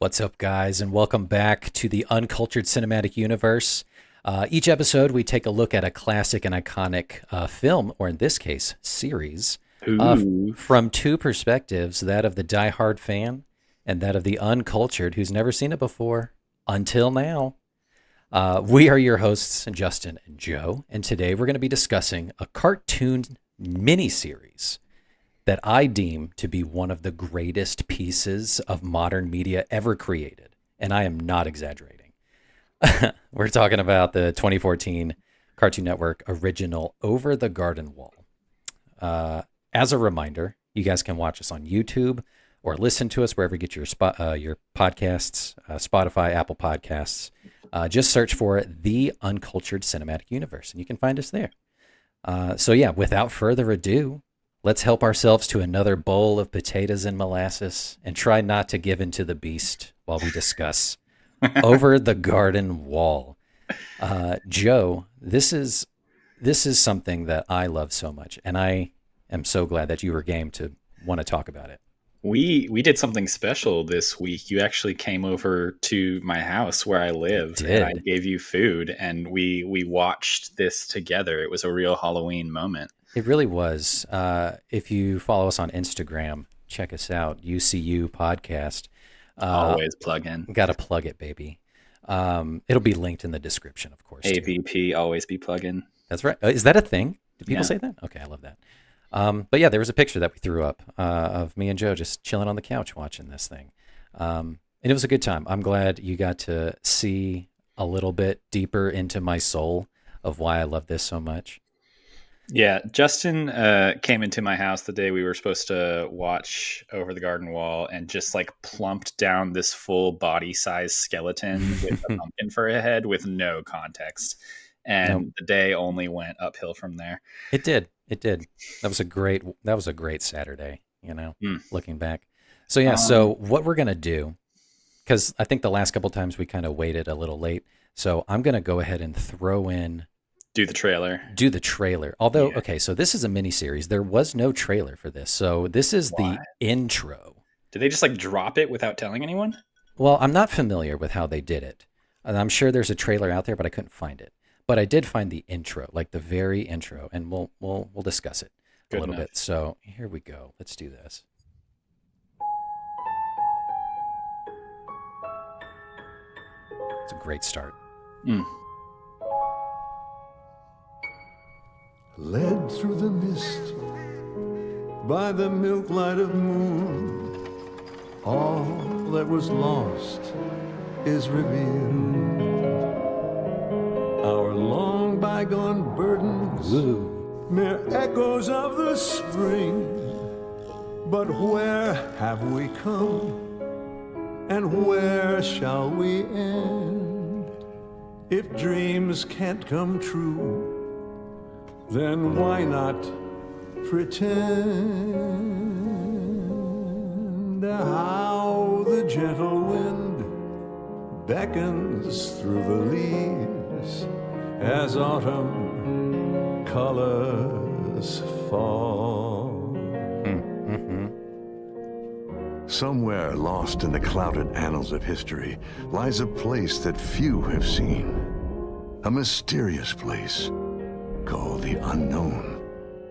What's up, guys, and welcome back to the Uncultured Cinematic Universe. Each episode, we take a look at a classic and iconic film, or in this case, series, Ooh. from two perspectives, that of the diehard fan and that of the uncultured who's never seen it before until now. We are your hosts, Justin and Joe, and today we're going to be discussing a cartoon miniseries that I deem to be one of the greatest pieces of modern media ever created. And I am not exaggerating. We're talking about the 2014 Cartoon Network original Over the Garden Wall. As a reminder, you guys can watch us on YouTube or listen to us wherever you get your podcasts, Spotify, Apple Podcasts. Just search for The Uncultured Cinematic Universe, and you can find us there. Without further ado, let's help ourselves to another bowl of potatoes and molasses and try not to give in to the beast while we discuss Over the Garden Wall. Joe, this is something that I love so much, and I am so glad that you were game to want to talk about it. We did something special this week. You actually came over to my house where I live, and I gave you food, and we watched this together. It was a real Halloween moment. It really was. If you follow us on Instagram, check us out, UCU Podcast. Always plug in. Got to plug it, baby. It'll be linked in the description, of course. ABP, always be plug in. That's right. Is that a thing? Do people say that? Okay, I love that. There was a picture that we threw up of me and Joe just chilling on the couch watching this thing. And it was a good time. I'm glad you got to see a little bit deeper into my soul of why I love this so much. Yeah, Justin came into my house the day we were supposed to watch Over the Garden Wall and just like plumped down this full body size skeleton with a pumpkin for a head with no context. And the day only went uphill from there. It did. That was a great Saturday, looking back. So what we're going to do, because I think the last couple times we kind of waited a little late. So I'm going to go ahead and throw in Do the trailer. Although, okay, so this is a mini series. There was no trailer for this. So this is the intro. Did they just like drop it without telling anyone? Well, I'm not familiar with how they did it. And I'm sure there's a trailer out there, but I couldn't find it. But I did find the intro, like the very intro, and we'll discuss it a little bit. So here we go. Let's do this. It's a great start. Led through the mist by the milk light of moon, all that was lost is revealed. Our long bygone burdens, mere echoes of the spring. But where have we come, and where shall we end? If dreams can't come true, then why not pretend? How the gentle wind beckons through the leaves as autumn colors fall. Somewhere lost in the clouded annals of history lies a place that few have seen. A mysterious place called the Unknown,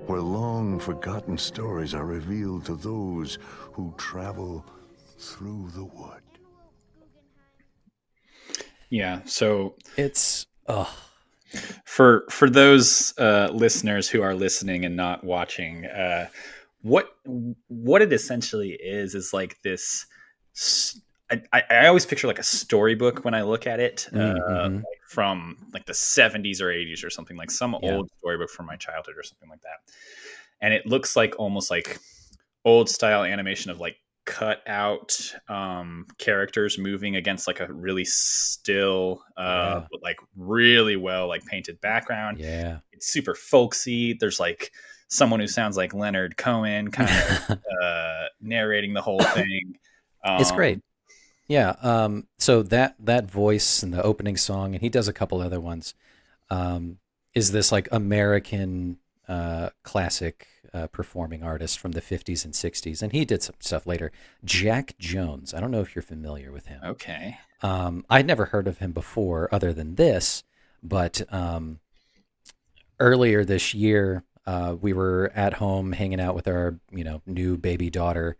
where long-forgotten stories are revealed to those who travel through the wood. Yeah, so it's for those listeners who are listening and not watching, what it essentially is like this. I always picture like a storybook when I look at it, like from like the 70s or 80s or something, like some old storybook from my childhood or something like that. And it looks like almost like old style animation of like cut out characters moving against like a really still, but like really well like painted background. Yeah, it's super folksy. There's like someone who sounds like Leonard Cohen kind of narrating the whole thing. It's great. Yeah. So that voice in the opening song, and he does a couple other ones, is this like American classic performing artist from the 50s and 60s, and he did some stuff later. Jack Jones. I don't know if you're familiar with him. Okay. I'd never heard of him before other than this, but earlier this year, we were at home hanging out with our, new baby daughter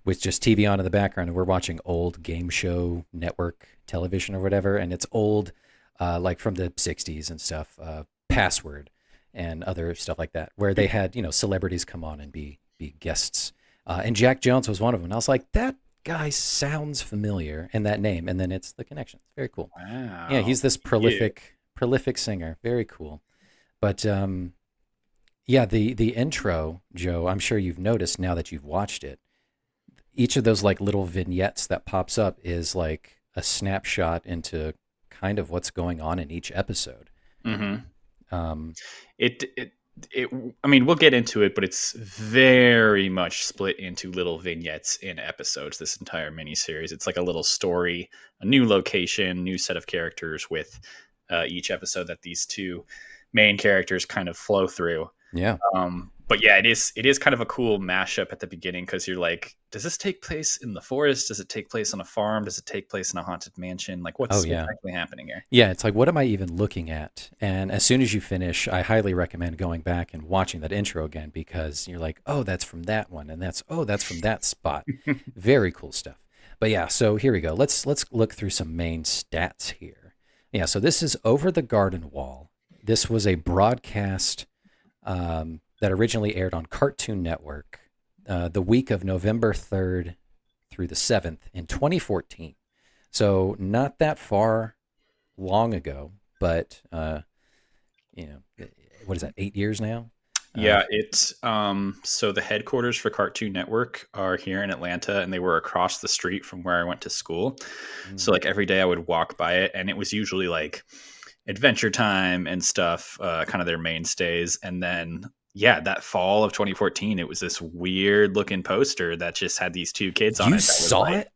with just TV on in the background, and we're watching old game show network television or whatever, and it's old, like from the 60s and stuff, Password and other stuff like that, where they had, celebrities come on and be guests. And Jack Jones was one of them. And I was like, that guy sounds familiar, and that name, and then it's the connection. It's very cool. Wow. Yeah, he's this prolific singer. Very cool. But yeah, the intro, Joe, I'm sure you've noticed now that you've watched it. Each of those like little vignettes that pops up is like a snapshot into kind of what's going on in each episode. Mm-hmm. I mean, we'll get into it, but it's very much split into little vignettes in episodes, this entire miniseries. It's like a little story, a new location, new set of characters with each episode that these two main characters kind of flow through. Yeah. But yeah, it is kind of a cool mashup at the beginning, because you're like, does this take place in the forest? Does it take place on a farm? Does it take place in a haunted mansion? Like, what's actually happening here? Yeah, it's like, what am I even looking at? And as soon as you finish, I highly recommend going back and watching that intro again, because you're like, oh, that's from that one, and that's from that spot. Very cool stuff. But yeah, so here we go. Let's look through some main stats here. Yeah, so this is Over the Garden Wall. This was a broadcast that originally aired on Cartoon Network the week of November 3rd through the 7th in 2014. So not that far long ago, but, what is that, 8 years now? Yeah, it's so the headquarters for Cartoon Network are here in Atlanta, and they were across the street from where I went to school. So like every day I would walk by it, and it was usually like Adventure Time and stuff, kind of their mainstays. And then, yeah, that fall of 2014, it was this weird looking poster that just had these two kids on You it. That was saw like it?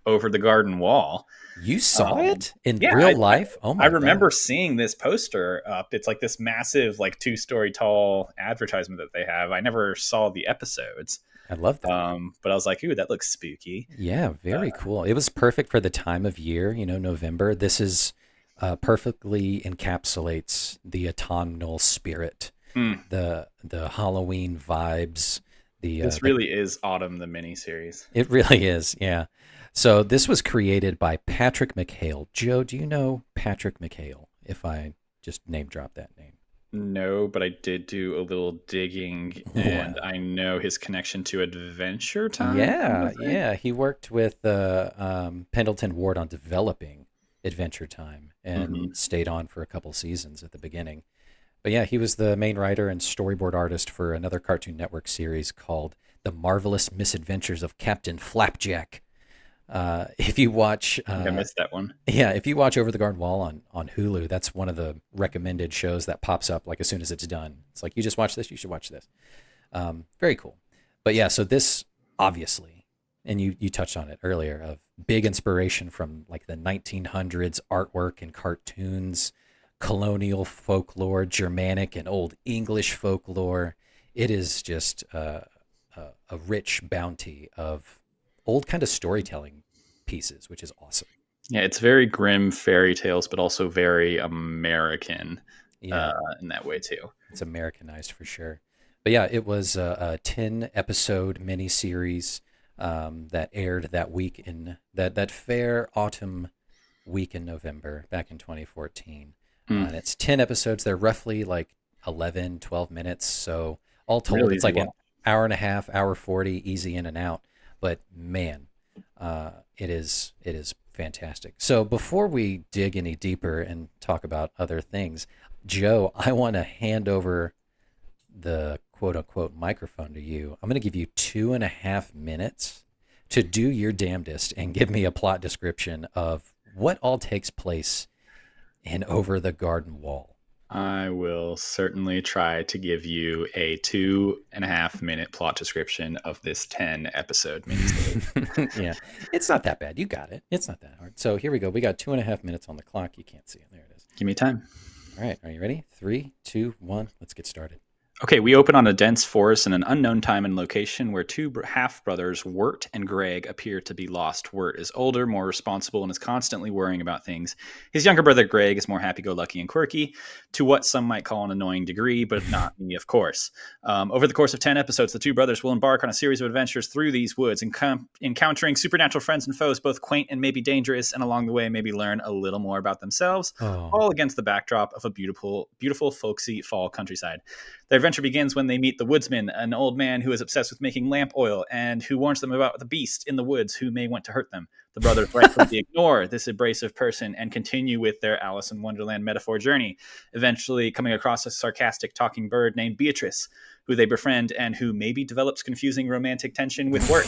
Over the garden wall. You saw it in yeah, real life? Oh my I remember God. seeing this poster up. It's like this massive, like 2-story tall advertisement that they have. I never saw the episodes. I love that. But I was like, ooh, that looks spooky. Yeah, very cool. It was perfect for the time of year, November. This is perfectly encapsulates the autumnal spirit, the Halloween vibes. This really is Autumn, the miniseries. It really is, yeah. So this was created by Patrick McHale. Joe, do you know Patrick McHale? If I just name drop that name. No, but I did do a little digging, and I know his connection to Adventure Time. Yeah. He worked with Pendleton Ward on developing Adventure Time and stayed on for a couple seasons at the beginning. But yeah, he was the main writer and storyboard artist for another Cartoon Network series called The Marvelous Misadventures of Captain Flapjack. If you watch, I missed that one. Yeah, if you watch Over the Garden Wall on Hulu, that's one of the recommended shows that pops up like as soon as it's done. It's like, you just watch this, you should watch this. Very cool. But yeah, so this obviously, and you touched on it earlier, of big inspiration from like the 1900s artwork and cartoons, colonial folklore, Germanic and Old English folklore. It is just a rich bounty of old kind of storytelling pieces, which is awesome. Yeah, it's very grim fairy tales, but also very American in that way too. It's Americanized for sure. But yeah, it was a 10-episode miniseries that aired that week in that fair autumn week in November back in 2014. And it's 10 episodes. They're roughly like 11, 12 minutes. So all told, Really it's like easy an hour and a half, hour 40, easy in and out. But man, it is fantastic. So before we dig any deeper and talk about other things, Joe, I want to hand over the quote unquote microphone to you. I'm going to give you 2.5 minutes to do your damnedest and give me a plot description of what all takes place in Over the Garden Wall. I will certainly try to give you a 2.5 minute plot description of this 10-episode miniseries. Yeah, it's not that bad. You got it. It's not that hard. So here we go. We got 2.5 minutes on the clock. You can't see it. There it is. Give me time. All right. Are you ready? 3, 2, 1. Let's get started. Okay, we open on a dense forest in an unknown time and location where two half-brothers, Wirt and Greg, appear to be lost. Wirt is older, more responsible, and is constantly worrying about things. His younger brother, Greg, is more happy-go-lucky and quirky, to what some might call an annoying degree, but not me, of course. Over the course of 10 episodes, the two brothers will embark on a series of adventures through these woods, encountering supernatural friends and foes, both quaint and maybe dangerous, and along the way maybe learn a little more about themselves, Oh, all against the backdrop of a beautiful, beautiful, folksy fall countryside. Their adventure begins when they meet the woodsman, an old man who is obsessed with making lamp oil and who warns them about the beast in the woods who may want to hurt them. The brothers rightfully ignore this abrasive person and continue with their Alice in Wonderland metaphor journey, eventually coming across a sarcastic talking bird named Beatrice, who they befriend and who maybe develops confusing romantic tension with Wirt.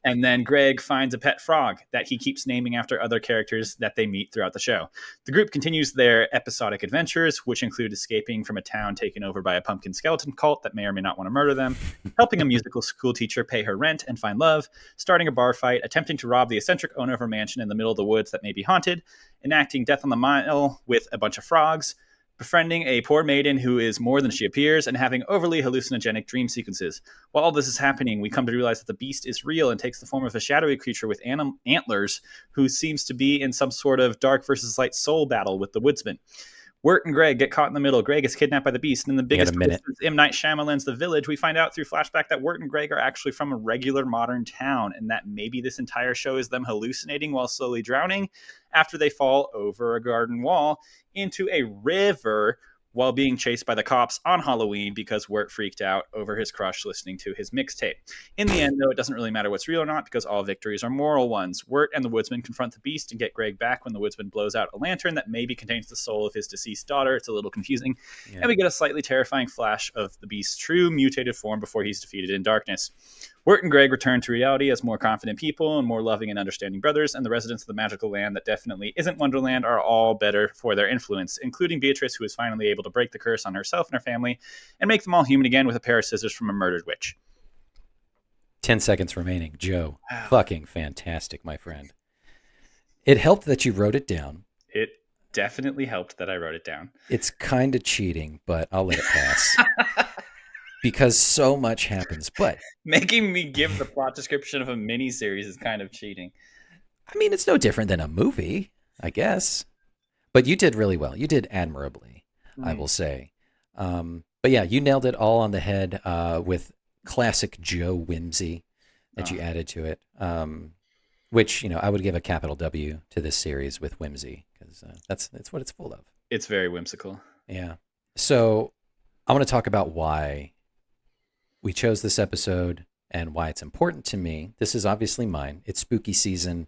And then Greg finds a pet frog that he keeps naming after other characters that they meet throughout the show. The group continues their episodic adventures, which include escaping from a town taken over by a pumpkin skeleton cult that may or may not want to murder them, helping a musical school teacher pay her rent and find love, starting a bar fight, attempting to rob the eccentric owner of her mansion in the middle of the woods that may be haunted, enacting Death on the Mile with a bunch of frogs, befriending a poor maiden who is more than she appears, and having overly hallucinogenic dream sequences. While all this is happening, we come to realize that the beast is real and takes the form of a shadowy creature with antlers who seems to be in some sort of dark versus light soul battle with the woodsman. Wirt and Greg get caught in the middle. Greg is kidnapped by the beast, and in the you got a biggest minute. twist is M. Night Shyamalan's The Village. We find out through flashback that Wirt and Greg are actually from a regular modern town, and that maybe this entire show is them hallucinating while slowly drowning after they fall over a garden wall into a river while being chased by the cops on Halloween because Wirt freaked out over his crush listening to his mixtape. In the end, though, it doesn't really matter what's real or not because all victories are moral ones. Wirt and the woodsman confront the beast and get Greg back when the woodsman blows out a lantern that maybe contains the soul of his deceased daughter. It's a little confusing. Yeah. And we get a slightly terrifying flash of the beast's true mutated form before he's defeated in darkness. Wirt and Greg return to reality as more confident people and more loving and understanding brothers, and the residents of the magical land that definitely isn't Wonderland are all better for their influence, including Beatrice, who is finally able to break the curse on herself and her family and make them all human again with a pair of scissors from a murdered witch. 10 seconds remaining. Joe, Wow. fucking fantastic, my friend. It helped that you wrote it down. It definitely helped that I wrote it down. It's kind of cheating, but I'll let it pass. Because so much happens. But, Making me give the plot description of a miniseries is kind of cheating. I mean, it's no different than a movie, I guess. But you did really well. You did admirably, I will say. But yeah, you nailed it all on the head with classic Joe whimsy that you added to it. Which, I would give a capital W to this series with whimsy because that's what it's full of. It's very whimsical. Yeah. So I want to talk about why we chose this episode and why it's important to me. This is obviously mine. It's spooky season.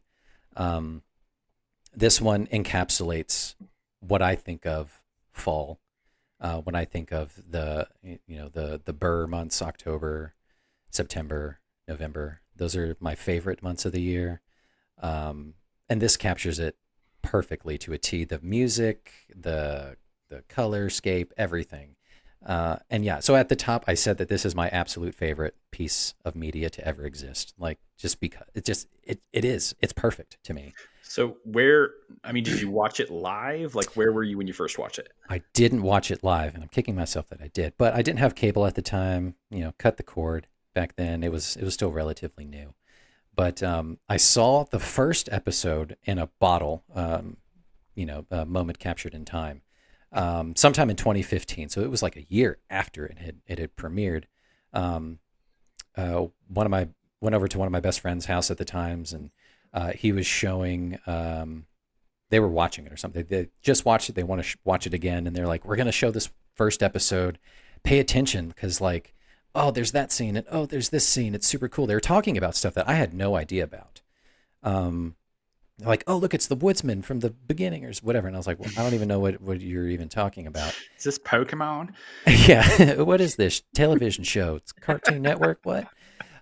This one encapsulates what I think of fall. When I think of the Burr months, October, September, November, those are my favorite months of the year. And this captures it perfectly to a T. The music, the colorscape, everything. And yeah, so at the top, I said that this is my absolute favorite piece of media to ever exist. Like, just because it's perfect to me. So did you watch it live? Like, where were you when you first watched it? I didn't watch it live, and I'm kicking myself that I did. But I didn't have cable at the time. Cut the cord back then. It was still relatively new. But I saw the first episode in a bottle. A moment captured in time. Sometime in 2015. So it was like a year after it had premiered. Went over to one of my best friend's house at the times, and he was showing. They were watching it or something. They just watched it. They want to watch it again, and they're like, "We're going to show this first episode. Pay attention, because oh, there's that scene, and oh, there's this scene. It's super cool." They were talking about stuff that I had no idea about. Like, oh, look, it's the woodsman from the beginning or whatever. And I was like, well, I don't even know what you're even talking about. Is this Pokemon? Yeah. What is this television show? It's Cartoon Network. What?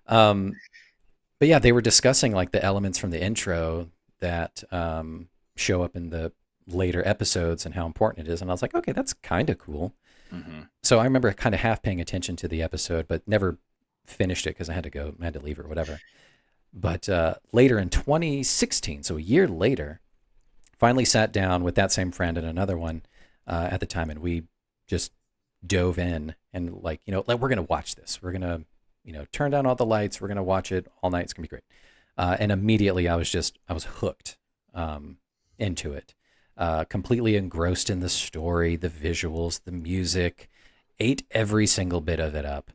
But yeah, they were discussing like the elements from the intro that show up in the later episodes and how important it is. And I was like, okay, that's kind of cool. Mm-hmm. So I remember kind of half paying attention to the episode, but never finished it because I had to leave or whatever. But later in 2016, so a year later, finally sat down with that same friend and another one at the time, and we just dove in and like, like we're gonna watch this. We're gonna, turn down all the lights. We're gonna watch it all night. It's gonna be great. And immediately I was hooked into it, completely engrossed in the story, the visuals, the music, ate every single bit of it up.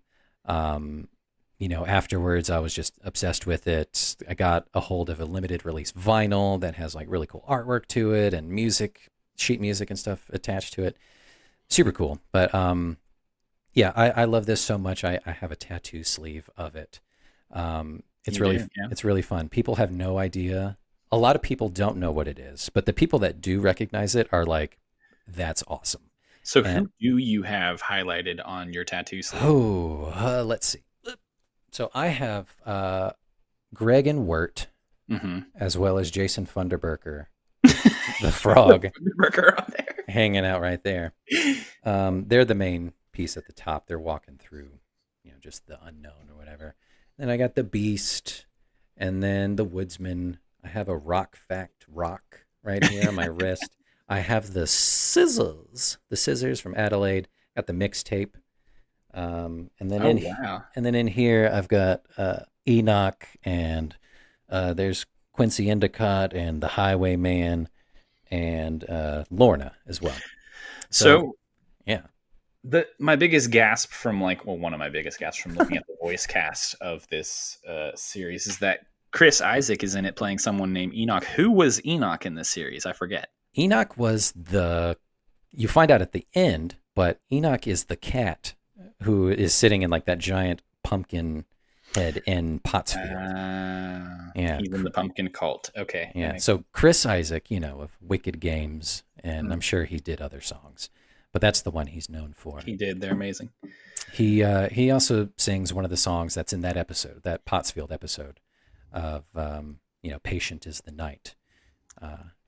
Afterwards I was just obsessed with it. I got a hold of a limited release vinyl that has like really cool artwork to it and music, sheet music and stuff attached to it. Super cool. But yeah, I love this so much. I have a tattoo sleeve of it. It's You really do, yeah. it's really fun. People have no idea. A lot of people don't know what it is, but the people that do recognize it are like, that's awesome. So And who do you have highlighted on your tattoo sleeve? let's see. So I have Greg and Wirt, Mm-hmm. as well as Jason Funderburker, the frog, Burger on there. hanging out right there. They're the main piece at the top. They're walking through, just the unknown or whatever. Then I got the Beast, and then the Woodsman. I have a Rock Fact Rock right here on my wrist. I have the scissors from Adelaide. Got the mixtape. And then Oh wow. and then in here I've got Enoch, and there's Quincy Endicott and the Highwayman, and Lorna as well. So Yeah. my biggest gasp from one of my biggest gasps from looking at the voice cast of this series is that Chris Isaac is in it playing someone named Enoch. Who was Enoch in this series? I forget. Enoch was you find out at the end, but Enoch is the cat who is sitting in like that giant pumpkin head in Pottsfield. Yeah. He's in the pumpkin cult. Okay. Yeah. So Chris Isaac, of Wicked Games, and I'm sure he did other songs, but that's the one he's known for. He did. They're amazing. He also sings one of the songs that's in that episode, that Pottsfield episode of Patient is the Night.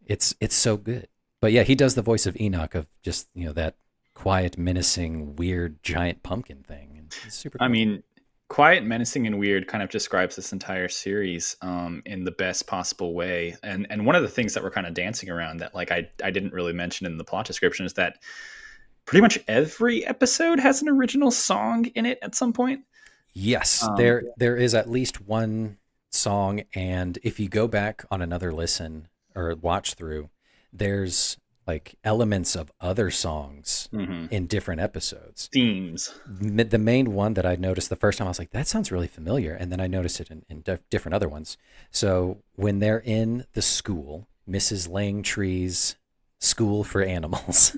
It's so good. But yeah, he does the voice of Enoch, of just that quiet, menacing, weird, giant pumpkin thing. And it's super cool. I mean, quiet, menacing, and weird kind of describes this entire series in the best possible way. And one of the things that we're kind of dancing around that I didn't really mention in the plot description is that pretty much every episode has an original song in it at some point. Yes, there is at least one song, and if you go back on another listen or watch through, there's like elements of other songs in different episodes. Themes. The main one that I noticed the first time, I was like, that sounds really familiar. And then I noticed it in different other ones. So when they're in the school, Mrs. Langtree's School for Animals,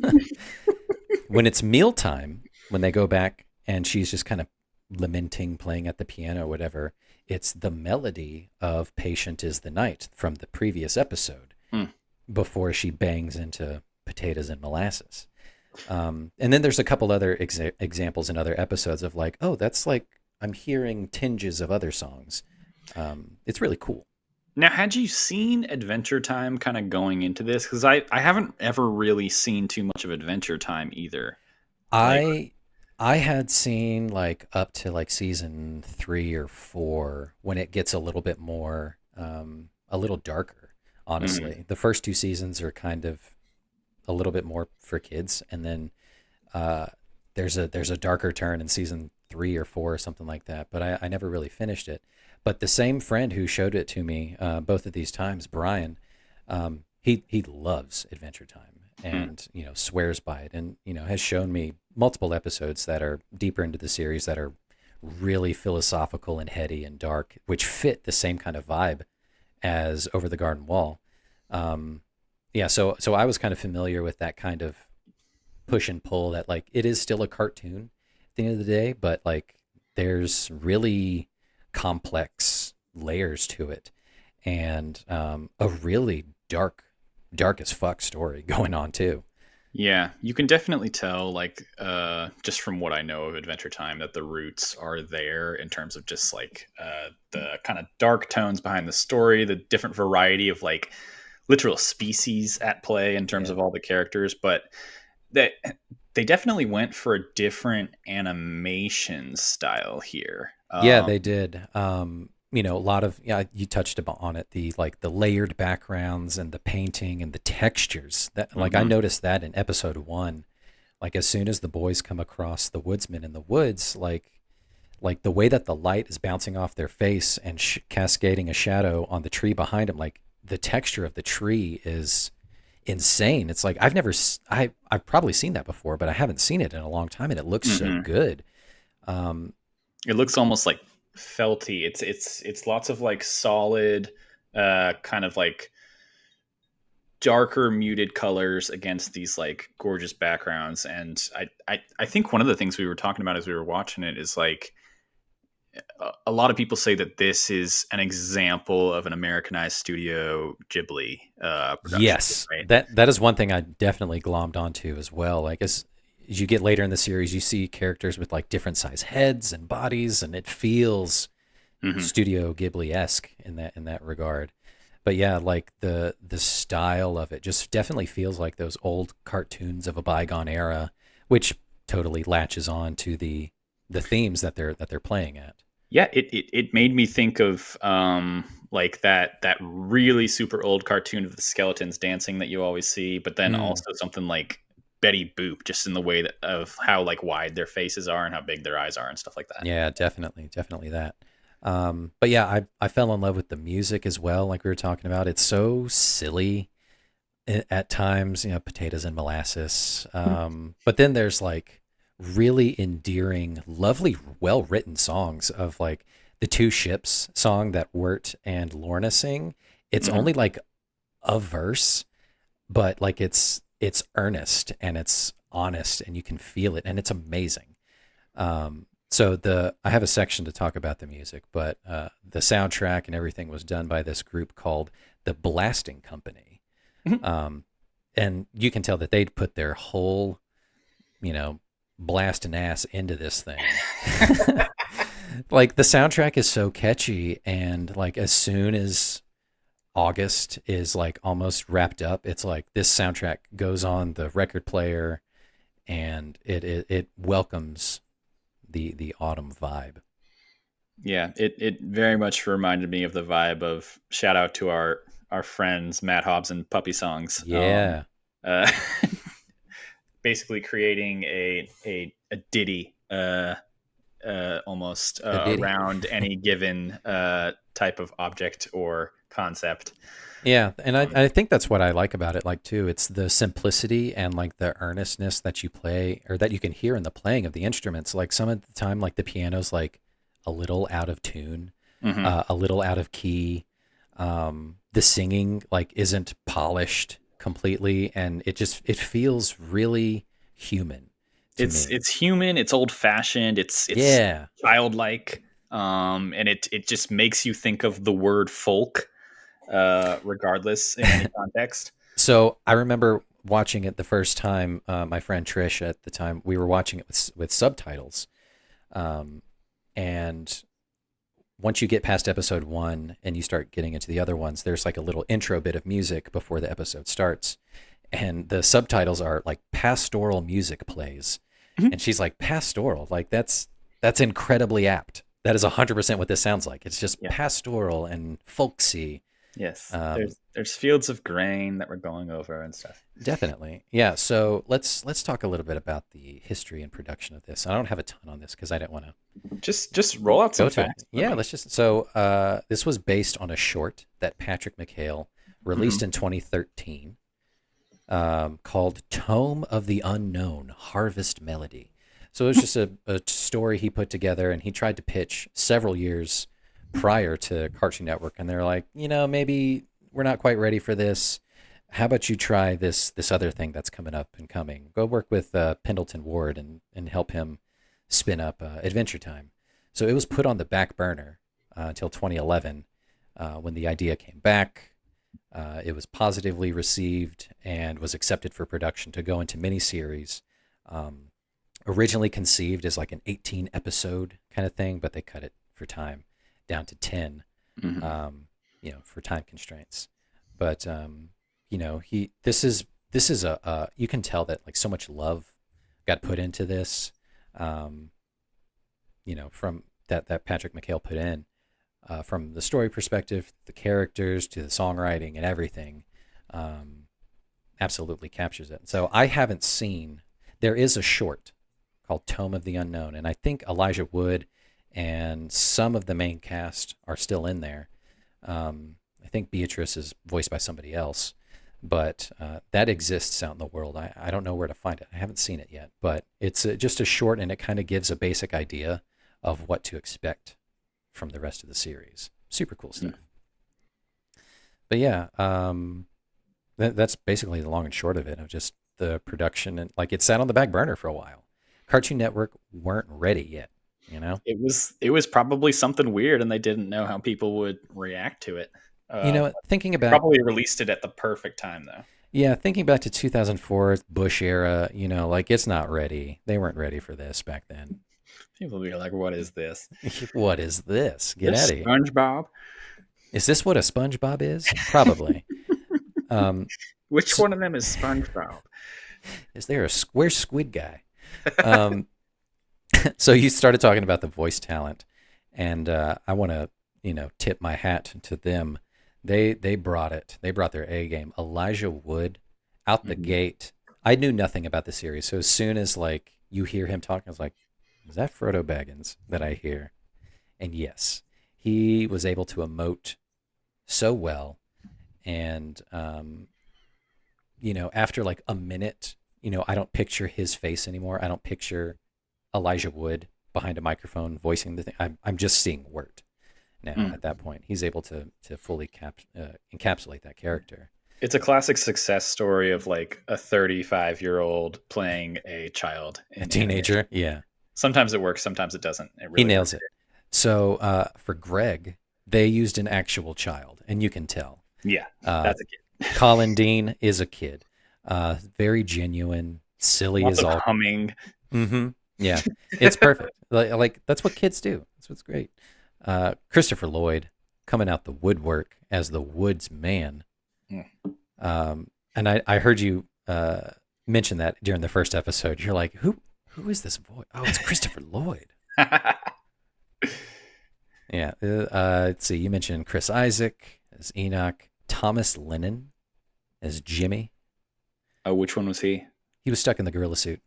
when it's mealtime, when they go back and she's just kind of lamenting, playing at the piano or whatever, it's the melody of Patient is the Night from the previous episode. Before she bangs into Potatoes and Molasses. And then there's a couple other examples in other episodes of like, oh, that's like, I'm hearing tinges of other songs. It's really cool. Now, had you seen Adventure Time kind of going into this? Because I haven't ever really seen too much of Adventure Time either. I had seen like up to like season 3 or 4 when it gets a little bit more, a little darker. Honestly, the first 2 seasons are kind of a little bit more for kids, and then there's a darker turn in season 3 or 4 or something like that. But I never really finished it. But the same friend who showed it to me both of these times, Brian, he loves Adventure Time and swears by it, and has shown me multiple episodes that are deeper into the series that are really philosophical and heady and dark, which fit the same kind of vibe as Over the Garden Wall. So I was kind of familiar with that kind of push and pull, that like it is still a cartoon at the end of the day, but like there's really complex layers to it, and a really dark as fuck story going on too. Yeah, you can definitely tell, just from what I know of Adventure Time, that the roots are there in terms of just the kind of dark tones behind the story, the different variety of literal species at play in terms of all the characters, but that they definitely went for a different animation style here. Yeah, they did. A lot of, you touched on it, the layered backgrounds and the painting and the textures that I noticed that in episode 1 Like as soon as the boys come across the woodsman in the woods, like the way that the light is bouncing off their face and cascading a shadow on the tree behind them, like the texture of the tree is insane. It's like I've probably seen that before, but I haven't seen it in a long time, and it looks so Hmm. good. Um, It looks almost like felty. It's lots of like solid, kind of like darker muted colors against these like gorgeous backgrounds. And I think one of the things we were talking about as we were watching it is like a lot of people say that this is an example of an Americanized Studio Ghibli production, yes, right? that is one thing I definitely glommed onto as well. Like as you get later in the series, you see characters with like different size heads and bodies, and it feels Hmm. Studio Ghibli esque in that regard. But yeah, like the style of it just definitely feels like those old cartoons of a bygone era, which totally latches on to the themes that they're playing at. Yeah, it made me think of like that really super old cartoon of the skeletons dancing that you always see, but then Mm, also something like Betty Boop, just in the way of how like wide their faces are and how big their eyes are and stuff like that. yeah, definitely that. But yeah, I fell in love with the music as well. Like we were talking about, it's so silly at times, you know, potatoes and molasses. But then there's like really endearing, lovely, well written songs of like the Two Ships song that Wirt and Lorna sing. It's Hmm. only like a verse, but like it's earnest and it's honest and you can feel it and it's amazing. So the I have a section to talk about the music, but the soundtrack and everything was done by this group called the Blasting Company, Hmm. um, and you can tell that they'd put their whole, you know, blasting ass into this thing. Like the soundtrack is so catchy, and like as soon as August is like almost wrapped up, it's like this soundtrack goes on the record player, and it welcomes the autumn vibe. Yeah, it very much reminded me of the vibe of shout out to our friends Matt Hobbs and Puppy Songs. Yeah, Uh, basically creating a ditty almost a ditty. around any given type of object or concept. Yeah, and Um, I think that's what I like about it, like too. It's the simplicity and like the earnestness that you play or that you can hear in the playing of the instruments. Like some of the time, like the piano's like a little out of tune, mhm. a little out of key. The singing like isn't polished completely, and it feels really human to me. It's human. It's old fashioned. It's Yeah. childlike, and it just makes you think of the word folk, regardless in any context. So I remember watching it the first time. My friend Trish at the time, we were watching it with subtitles. Um, and once you get past episode one and you start getting into the other ones, there's like a little intro bit of music before the episode starts. And the subtitles are like pastoral music plays. Mhm. And she's like, pastoral? Like that's incredibly apt. That is 100% what this sounds like. It's just Yeah. pastoral and folksy. Yes. Um, There's fields of grain that we're going over and stuff. Definitely. Yeah. So let's talk a little bit about the history and production of this. I don't have a ton on this because I didn't want to Just roll out some go to it. facts for Yeah, me. let's just this was based on a short that Patrick McHale released Mhm. in 2013, called Tome of the Unknown Harvest Melody. So it was just a story he put together and he tried to pitch several years prior to Cartoon Network, and they're like, you know, maybe we're not quite ready for this. How about you try this other thing that's coming up and coming? Go work with Pendleton Ward and help him spin up Adventure Time. So it was put on the back burner until 2011 when the idea came back. It was positively received and was accepted for production to go into miniseries. Um, Originally conceived as like an 18 episode kind of thing, but they cut it for time down to 10, Mhm. you know, for time constraints. But you know, this is a you can tell that like so much love got put into this. Um, you know, from that Patrick McHale put in, from the story perspective, the characters to the songwriting and everything, um, absolutely captures it. So I haven't seen There is a short called Tome of the Unknown, and I think Elijah Wood and some of the main cast are still in there. I think Beatrice is voiced by somebody else, but that exists out in the world. I don't know where to find it. I haven't seen it yet, but it's just a short, and it kind of gives a basic idea of what to expect from the rest of the series. Super cool stuff. But yeah, that's basically the long and short of it, of just the production. And like, it sat on the back burner for a while. Cartoon Network weren't ready yet, you know? It was probably something weird, and they didn't know how people would react to it. Thinking about, Probably released it at the perfect time, though. yeah, thinking back to 2004, Bush era, like, it's not ready. They weren't ready for this back then. People will be like, "What is this? What is this? Get This out of here. SpongeBob? Is this what a SpongeBob is? Probably. Which one of them is SpongeBob?" Is there a square squid guy? So you started talking about the voice talent, and I want to, tip my hat to them. They brought it. They brought their A game. Elijah Wood, out the gate. I knew nothing about the series, so as soon as like you hear him talking, I was like, "Is that Frodo Baggins that I hear?" And yes, he was able to emote so well, and after like a minute, I don't picture his face anymore. I don't picture Elijah Wood behind a microphone voicing the thing. I'm just seeing Wirt now. At that point, he's able to fully encapsulate that character. It's a classic success story of like a 35-year-old playing a child, A teenager. Yeah, Sometimes it works, sometimes it doesn't. he nails it. So for Greg, they used an actual child, and you can tell. Yeah, that's a kid. Colin Dean is a kid, very genuine, silly Lots as of all. humming. Mm-hmm. Yeah, it's perfect. Like that's what kids do. That's what's great. Christopher Lloyd coming out the woodwork as the Woods Man. And I heard you mention that during the first episode. You're like, who is this voice? Oh, it's Christopher Lloyd. Yeah. Let's see. You mentioned Chris Isaac as Enoch, Thomas Lennon as Jimmy. Oh, which one was he? He was stuck in the gorilla suit.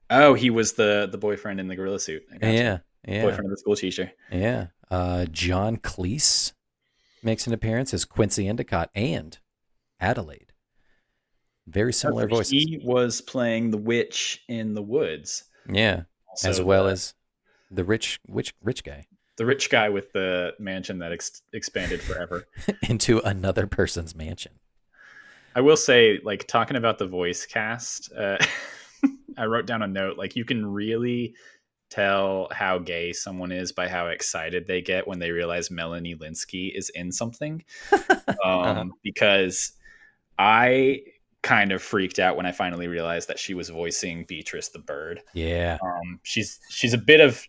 Oh, he was the boyfriend in the gorilla suit. I gotcha. Yeah. Boyfriend of the school teacher. Yeah. John Cleese makes an appearance as Quincy Endicott and Adelaide. Very similar voices. He was playing the witch in the woods. Yeah. Also as well as the rich guy. The rich guy with the mansion that expanded forever. Into another person's mansion. I will say, like, talking about the voice cast, I wrote down a note, like, you can really tell how gay someone is by how excited they get when they realize Melanie Linsky is in something. Because I kind of freaked out when I finally realized that she was voicing Beatrice the bird. Yeah. She's a bit of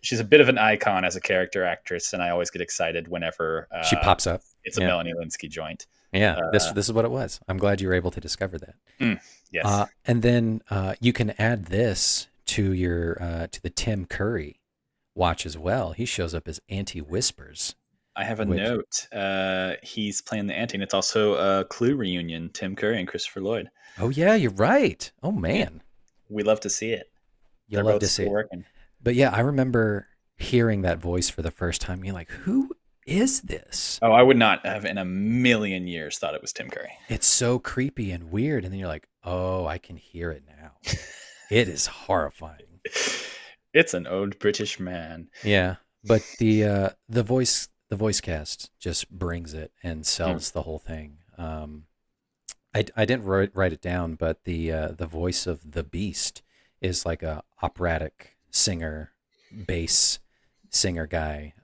an icon as a character actress, and I always get excited whenever she pops up. It's a Melanie Linsky joint. Yeah, this is what it was. I'm glad you were able to discover that. Yes. And then you can add this to your to the Tim Curry watch as well. He shows up as Auntie Whispers. I have a note. He's playing the Auntie, and it's also a Clue reunion. Tim Curry and Christopher Lloyd. Oh yeah, you're right. Oh man, we love to see it. You'll love to see it. Working. But yeah, I remember hearing that voice for the first time. You're like, who is this? Oh, I would not have in a million years thought it was Tim Curry. It's so creepy and weird, and then you're like, oh, I can hear it now. It is horrifying. It's an old British man. Yeah, but the voice cast just brings it and sells the whole thing. I didn't write it down, but the voice of the Beast is like a operatic singer, bass singer guy.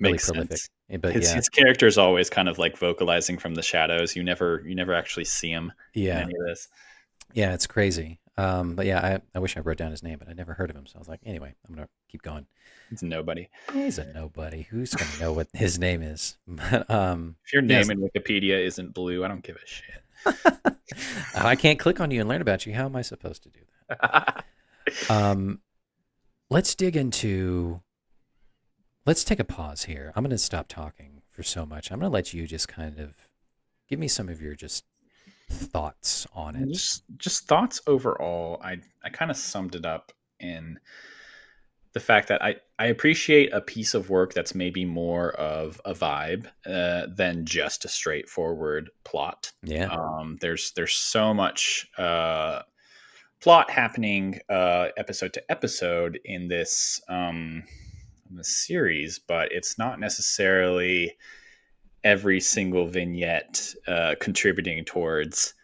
Really Makes prolific. sense. But his character is always kind of like vocalizing from the shadows. You never actually see him in any of this. Yeah, it's crazy. But yeah, I wish I wrote down his name, but I never heard of him. So I was like, anyway, I'm going to keep going. He's nobody. He's a nobody. Who's going to know what his name is? But, if your name in Wikipedia isn't blue, I don't give a shit. I can't click on you and learn about you. How am I supposed to do that? Let's dig into... Let's take a pause here. I'm going to stop talking for so much. I'm going to let you just kind of give me some of your just thoughts on And it. just thoughts overall. I kind of summed it up in the fact that I appreciate a piece of work that's maybe more of a vibe than just a straightforward plot. Yeah. There's so much plot happening episode to episode in this series, but it's not necessarily every single vignette contributing towards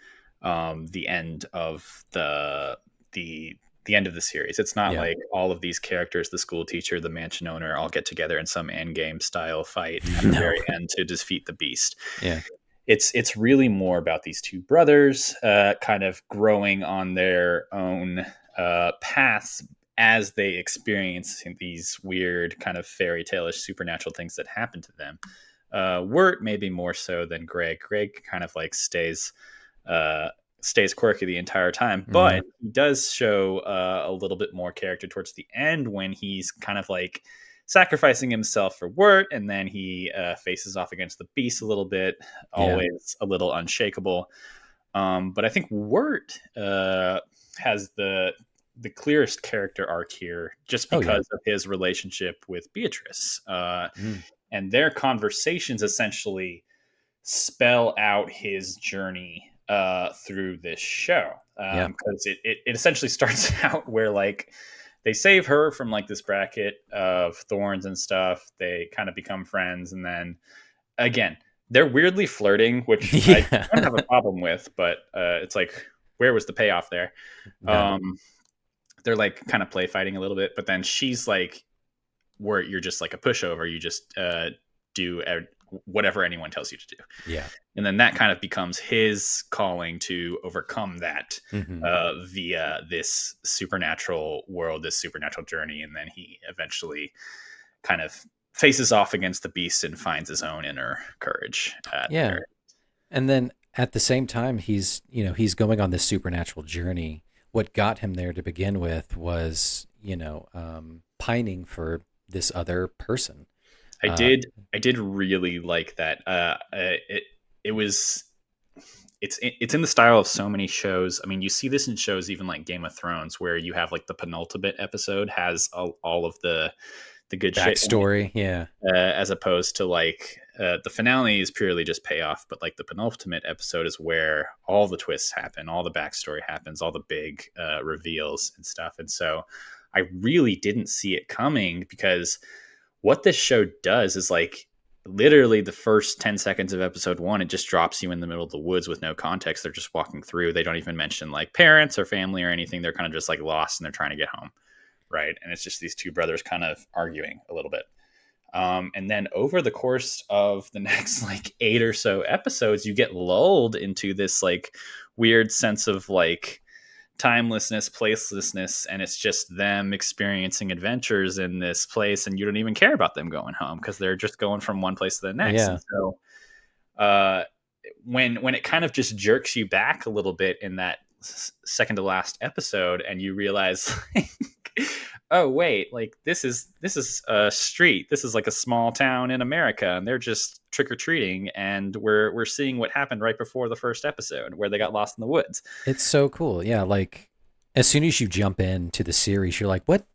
the end of the end of the series. It's not Yeah. like all of these characters, the school teacher, the mansion owner, all get together in some end game style fight at the No. very end to defeat the beast. Yeah. It's really more about these two brothers kind of growing on their own paths as they experience these weird kind of fairy tale-ish supernatural things that happen to them. Wirt maybe more so than Greg. Greg kind of like uh, stays quirky the entire time, Yeah. but he does show a little bit more character towards the end when he's kind of like sacrificing himself for Wirt, and then he faces off against the beast a little bit, Yeah. always a little unshakable. But I think Wirt has the clearest character arc here, just Oh, yeah. because of his relationship with Beatrice, Mm. and their conversations essentially spell out his journey through this show. Yeah. Because it essentially starts out where like they save her from like this bracket of thorns and stuff. They kind of become friends, and then again they're weirdly flirting, which I Yeah. don't have a problem with, but it's like, where was the payoff there? No. They're like kind of play fighting a little bit, but then she's like, where you're just like a pushover, you just do whatever anyone tells you to do. Yeah. And then that kind of becomes his calling to overcome that Hmm. via this supernatural world, this supernatural journey. And then he eventually kind of faces off against the beast and finds his own inner courage at the Yeah. very. And then at the same time, he's going on this supernatural journey. What got him there to begin with was, pining for this other person. I Uh, did really like that. It was it's in the style of so many shows. I mean, you see this in shows even like Game of Thrones, where you have like the penultimate episode has all of the good shit in it, Backstory. Yeah. as opposed to like the finale is purely just payoff, but like the penultimate episode is where all the twists happen, all the backstory happens, all the big reveals and stuff. And so I really didn't see it coming, because what this show does is like literally the first 10 seconds of episode one, it just drops you in the middle of the woods with no context. They're just walking through. They don't even mention like parents or family or anything. They're kind of just like lost and they're trying to get home. Right. And it's just these two brothers kind of arguing a little bit. And then over the course of the next like 8 or so episodes, you get lulled into this like weird sense of like timelessness, placelessness, and it's just them experiencing adventures in this place, and you don't even care about them going home because they're just going from one place to the next. Yeah. And so when it kind of just jerks you back a little bit in that second to last episode, and you realize like, oh wait, like this is a street, this is like a small town in America, and they're just trick-or-treating, and we're seeing what happened right before the first episode where they got lost in the woods. It's so cool. Yeah. Like as soon as you jump into the series, you're like, what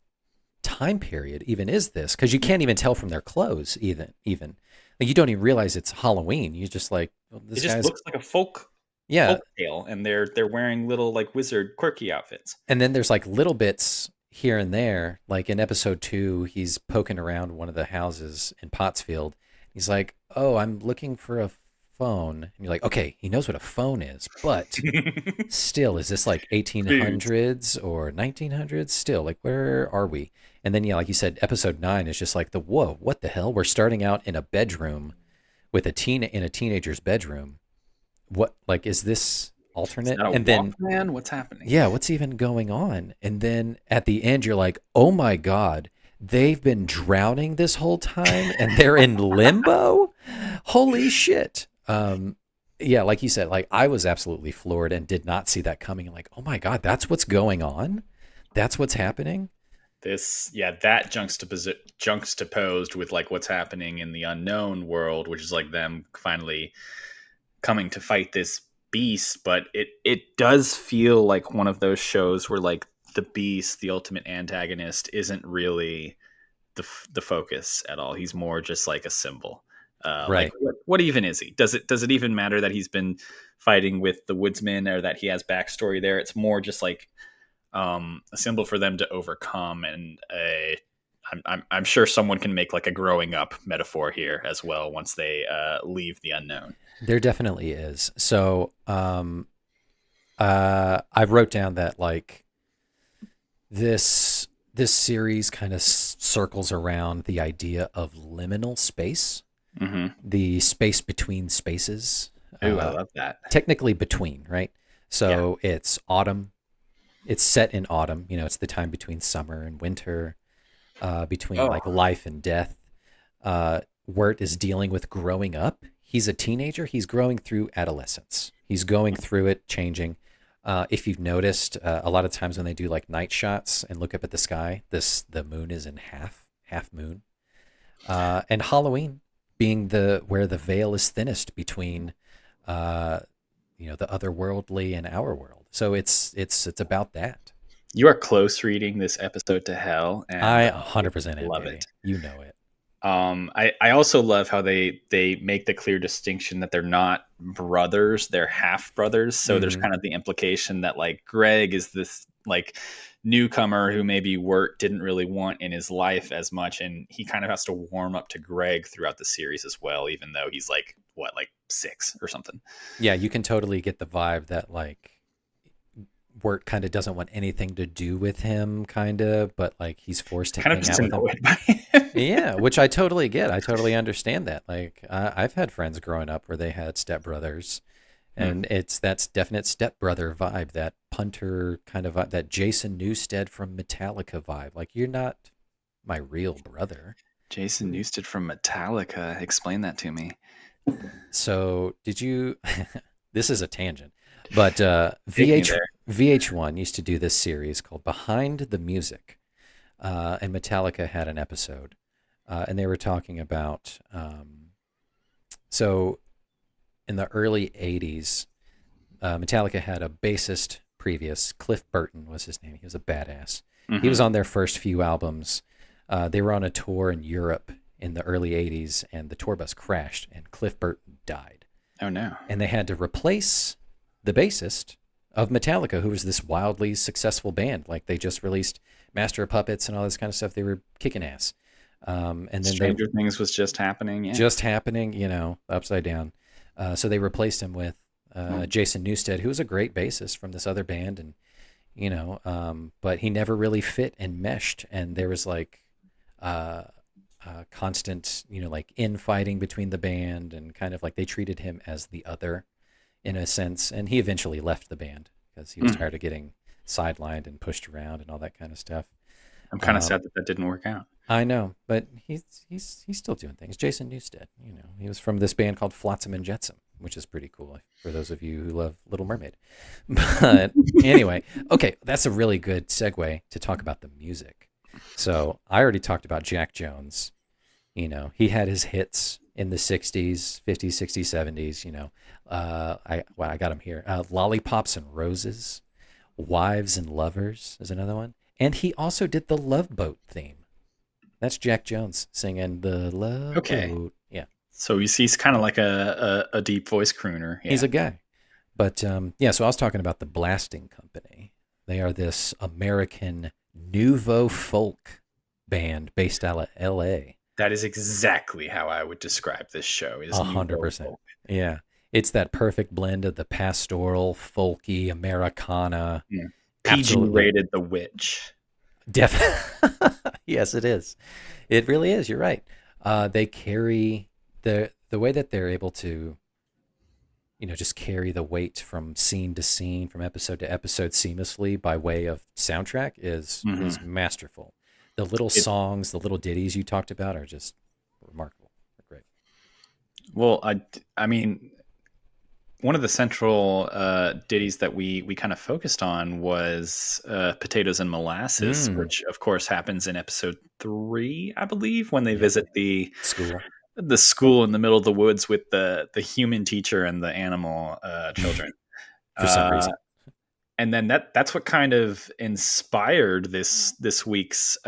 time period even is this? Because you can't even tell from their clothes, even. Like you don't even realize it's Halloween. You just like, well, It this just guy's, looks like a folk yeah. tale, and they're wearing little like wizard quirky outfits. And then there's like little bits here and there. Like in episode 2, he's poking around one of the houses in Pottsfield. He's like, oh, I'm looking for a phone. And you're like, okay, he knows what a phone is, but still, is this like 1800s or 1900s? Still, like, where are we? And then, yeah, like you said, episode 9 is just like whoa, what the hell? We're starting out in a bedroom with in a teenager's bedroom. What, like, is this alternate? And then, man, what's happening? yeah, what's even going on? And then at the end, you're like, oh my God, they've been drowning this whole time and they're in limbo? Holy shit. Yeah, like you said, like I was absolutely floored and did not see that coming. Like, oh my God, that's what's going on? That's what's happening? That juxtaposed with like what's happening in the unknown world, which is like them finally coming to fight this beast, but it does feel like one of those shows where like the beast, the ultimate antagonist, isn't really the focus at all. He's more just like a symbol. Like Right. what even is he? Does it even matter that he's been fighting with the woodsman or that he has backstory there? It's more just like a symbol for them to overcome, and I'm sure someone can make like a growing up metaphor here as well once they leave the unknown. There definitely is. So, I wrote down that like this series kind of circles around the idea of liminal space, Mm-hmm. the space between spaces. Ooh, I love that. Technically between, right? So it's autumn. It's set in autumn. You know, it's the time between summer and winter, between like Oh, life and death. Wirt is dealing with growing up. He's a teenager. He's growing through adolescence. He's going through it, changing. If you've noticed, a lot of times when they do like night shots and look up at the sky, the moon is in half moon. And Halloween being the where the veil is thinnest between, uh, the otherworldly and our world. So it's about that. you are close reading this episode to hell, and I 100% am, love it. baby. You know it. I also love how they make the clear distinction that they're not brothers, they're half brothers. So there's Mhm. kind of the implication that like Greg is this like newcomer who maybe Wirt didn't really want in his life as much, and he kind of has to warm up to Greg throughout the series as well, even though he's like what, like 6 or something. Yeah, you can totally get the vibe that like Wirt kind of doesn't want anything to do with him, kind of, but like he's forced to Kind of hang just out with him. annoyed by him. Yeah, which I totally get. I totally understand that. Like I've had friends growing up where they had stepbrothers, Hmm. and that's definite stepbrother vibe, that punter kind of vibe, that Jason Newsted from Metallica vibe. Like you're not my real brother. Jason Newsted from Metallica. Explain that to me. So did you? This is a tangent, but Take me there. VH1 used to do this series called Behind the Music, and Metallica had an episode, and they were talking about so in the early '80s, Metallica had a bassist previous. Cliff Burton was his name. He was a badass. He was Hmm. on their first few albums. They were on a tour in Europe in the early '80s, and the tour bus crashed, and Cliff Burton died. Oh no. And they had to replace the bassist of Metallica, who was this wildly successful band. Like they just released Master of Puppets and all this kind of stuff. They were kicking ass. And then they Stranger Things was just happening. Yeah. just happening, upside down. So they replaced him with Hmm. Jason Newsted, who was a great bassist from this other band, and but he never really fit and meshed, and there was like uh, constant, like infighting between the band, and kind of like they treated him as the other in a sense, and he eventually left the band because he was Hmm. tired of getting sidelined and pushed around and all that kind of stuff. I'm kind of Um, sad that that didn't work out. I know, but he's still doing things. Jason Newsted, he was from this band called Flotsam and Jetsam, which is pretty cool for those of you who love Little Mermaid. But anyway, okay, that's a really good segue to talk about the music. So I already talked about Jack Jones. He had his hits in the '60s, '50s, '60s, '70s. I got him here. Lollipops and Roses, Wives and Lovers is another one, and he also did the Love Boat theme. That's Jack Jones singing the Love Okay. Boat. Yeah, So he's kind of like a deep voice crooner. Yeah. he's a guy. But yeah, so I was talking about the Blasting Company. They are this American nouveau folk band based out of L.A. That is exactly how I would describe this show. Is 100%. Yeah, it's that perfect blend of the pastoral, folky, Americana. Yeah. PG Absolutely. rated The Witch. Yes, it is. It really is. You're right. They carry the way that they're able to, just carry the weight from scene to scene, from episode to episode seamlessly by way of soundtrack is masterful. The little It- songs, the little ditties you talked about are just remarkable. They're great. Well, I mean, one of the central ditties that we kind of focused on was Potatoes and Molasses, Mm. which of course happens in episode 3, I believe, when they visit the School. the school in the middle of the woods with the human teacher and the animal children. For some reason. And then that's what kind of inspired this week's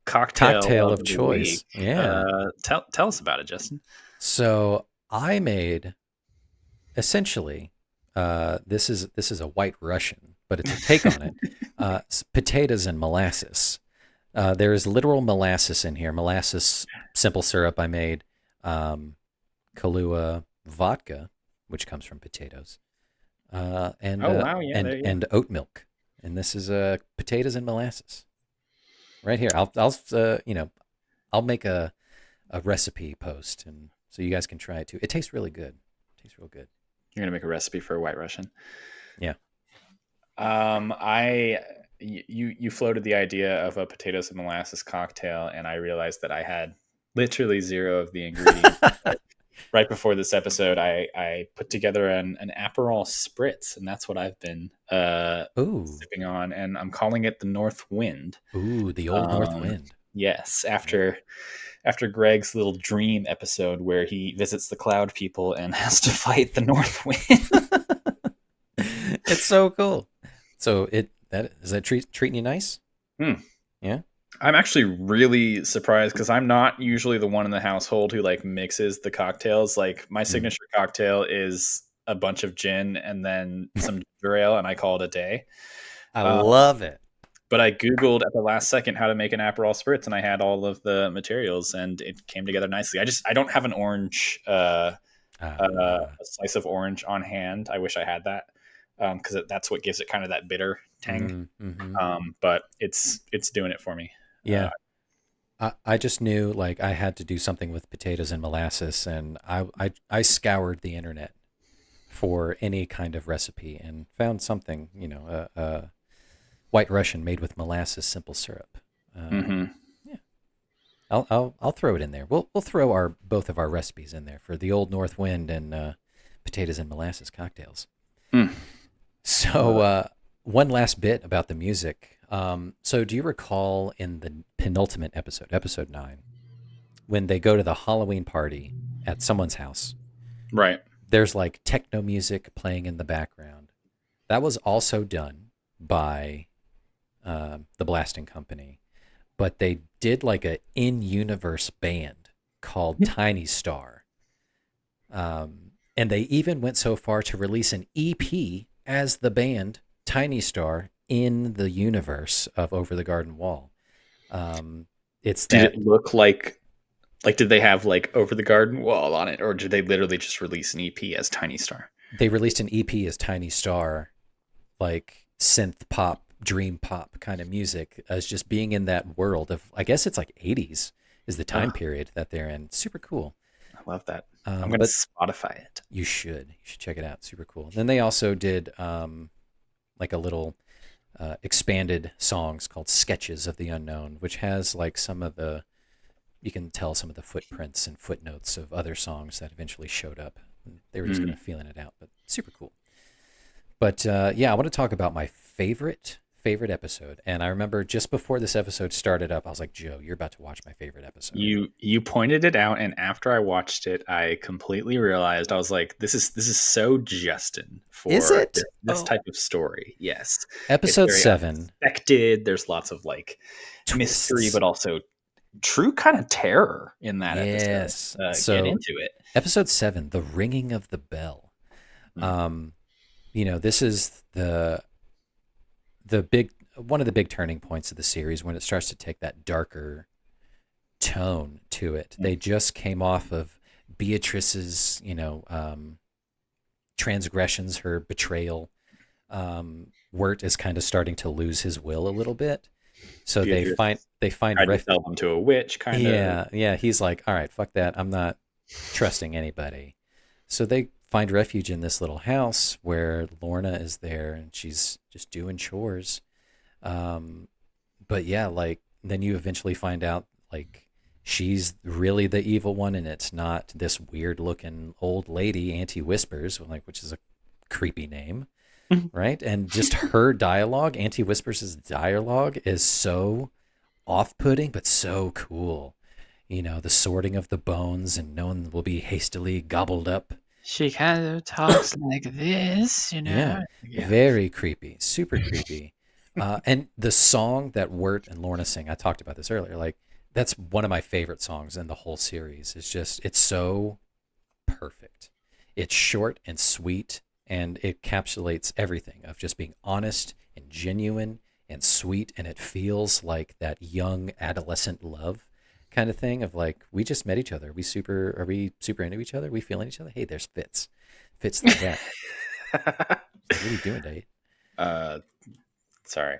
cocktail Of the choice. week. Yeah. Tell us about it, Justin. So I made essentially this is a White Russian, but it's a take on it. Potatoes and molasses. There is literal molasses in here. Molasses simple syrup I made. Kahlua vodka, which comes from potatoes. And Wow, yeah, there you go. and oat milk. And this is potatoes and molasses. Right here. I'll make a recipe post, and so you guys can try it too. It tastes really good. It tastes real good. You're gonna make a recipe for a White Russian. Yeah. You floated the idea of a potatoes and molasses cocktail, and I realized that I had literally zero of the ingredients. Right before this episode, I put together an Aperol spritz, and that's what I've been sipping on, and I'm calling it the North Wind. Ooh, the old North Wind. Yes, after Greg's little dream episode where he visits the Cloud People and has to fight the North Wind. It's so cool. So is that treating you nice? Yeah. I'm actually really surprised because I'm not usually the one in the household who like mixes the cocktails. Like my signature cocktail is a bunch of gin and then some ginger ale, and I call it a day. I love it. But I Googled at the last second how to make an Aperol spritz, and I had all of the materials, and it came together nicely. I don't have an orange, a slice of orange on hand. I wish I had that because that's what gives it kind of that bitter tang. But it's doing it for me. Yeah. I just knew like I had to do something with potatoes and molasses, and I scoured the internet for any kind of recipe and found something, White Russian made with molasses simple syrup. Yeah, I'll throw it in there. We'll throw both of our recipes in there for the old North Wind and potatoes and molasses cocktails. So one last bit about the music. So do you recall in the penultimate episode 9, when they go to the Halloween party at someone's house? Right. There's like techno music playing in the background. That was also done by the Blasting Company, but they did like a in-universe band called Tiny Star. And they even went so far to release an EP as the band Tiny Star in the universe of Over the Garden Wall. Did it look like did they have like Over the Garden Wall on it, or did they literally just release an EP as Tiny Star? They released an EP as Tiny Star, like synth pop, dream pop kind of music, as just being in that world of, I guess it's like 80s is the time period that they're in. Super cool. I love that. I'm going to Spotify it. You should check it out. Super cool. Then they also did like a little expanded songs called Sketches of the Unknown, which has like you can tell some of the footprints and footnotes of other songs that eventually showed up. They were just kind of feeling it out, but super cool. But yeah, I want to talk about my favorite episode. And I remember just before this episode started up, I was like, Joe, you're about to watch my favorite episode. You pointed it out, and after I watched it, I completely realized, I was like, this is so Justin for this type of story. Yes. Episode 7. Unexpected. There's lots of like mystery, but also true kind of terror in that episode. So get into it. Episode 7, The Ringing of the Bell. This is one of the big turning points of the series when it starts to take that darker tone to it. They just came off of Beatrice's, transgressions, her betrayal. Wirt is kind of starting to lose his will a little bit. So Beatrice they find to sell them to a witch kind of. Yeah, he's like, all right, fuck that. I'm not trusting anybody. So they find refuge in this little house where Lorna is there, and she's just doing chores. But yeah, like then you eventually find out like she's really the evil one, and it's not this weird looking old lady, Auntie Whispers, which is a creepy name, right? And just her dialogue, Auntie Whispers' dialogue is so off-putting, but so cool. the sorting of the bones, and no one will be hastily gobbled up. She kind of talks like this, Yeah, Yeah. very creepy, super creepy. And the song that Wirt and Lorna sing, I talked about this earlier. Like, that's one of my favorite songs in the whole series. It's so perfect. It's short and sweet, and it encapsulates everything of just being honest and genuine and sweet, and it feels like that young adolescent love kind of thing of like, we just met each other. Are we super into each other? We feeling each other? Hey, there's Fitz. Fitz the cat. What are you doing, Dave? Sorry.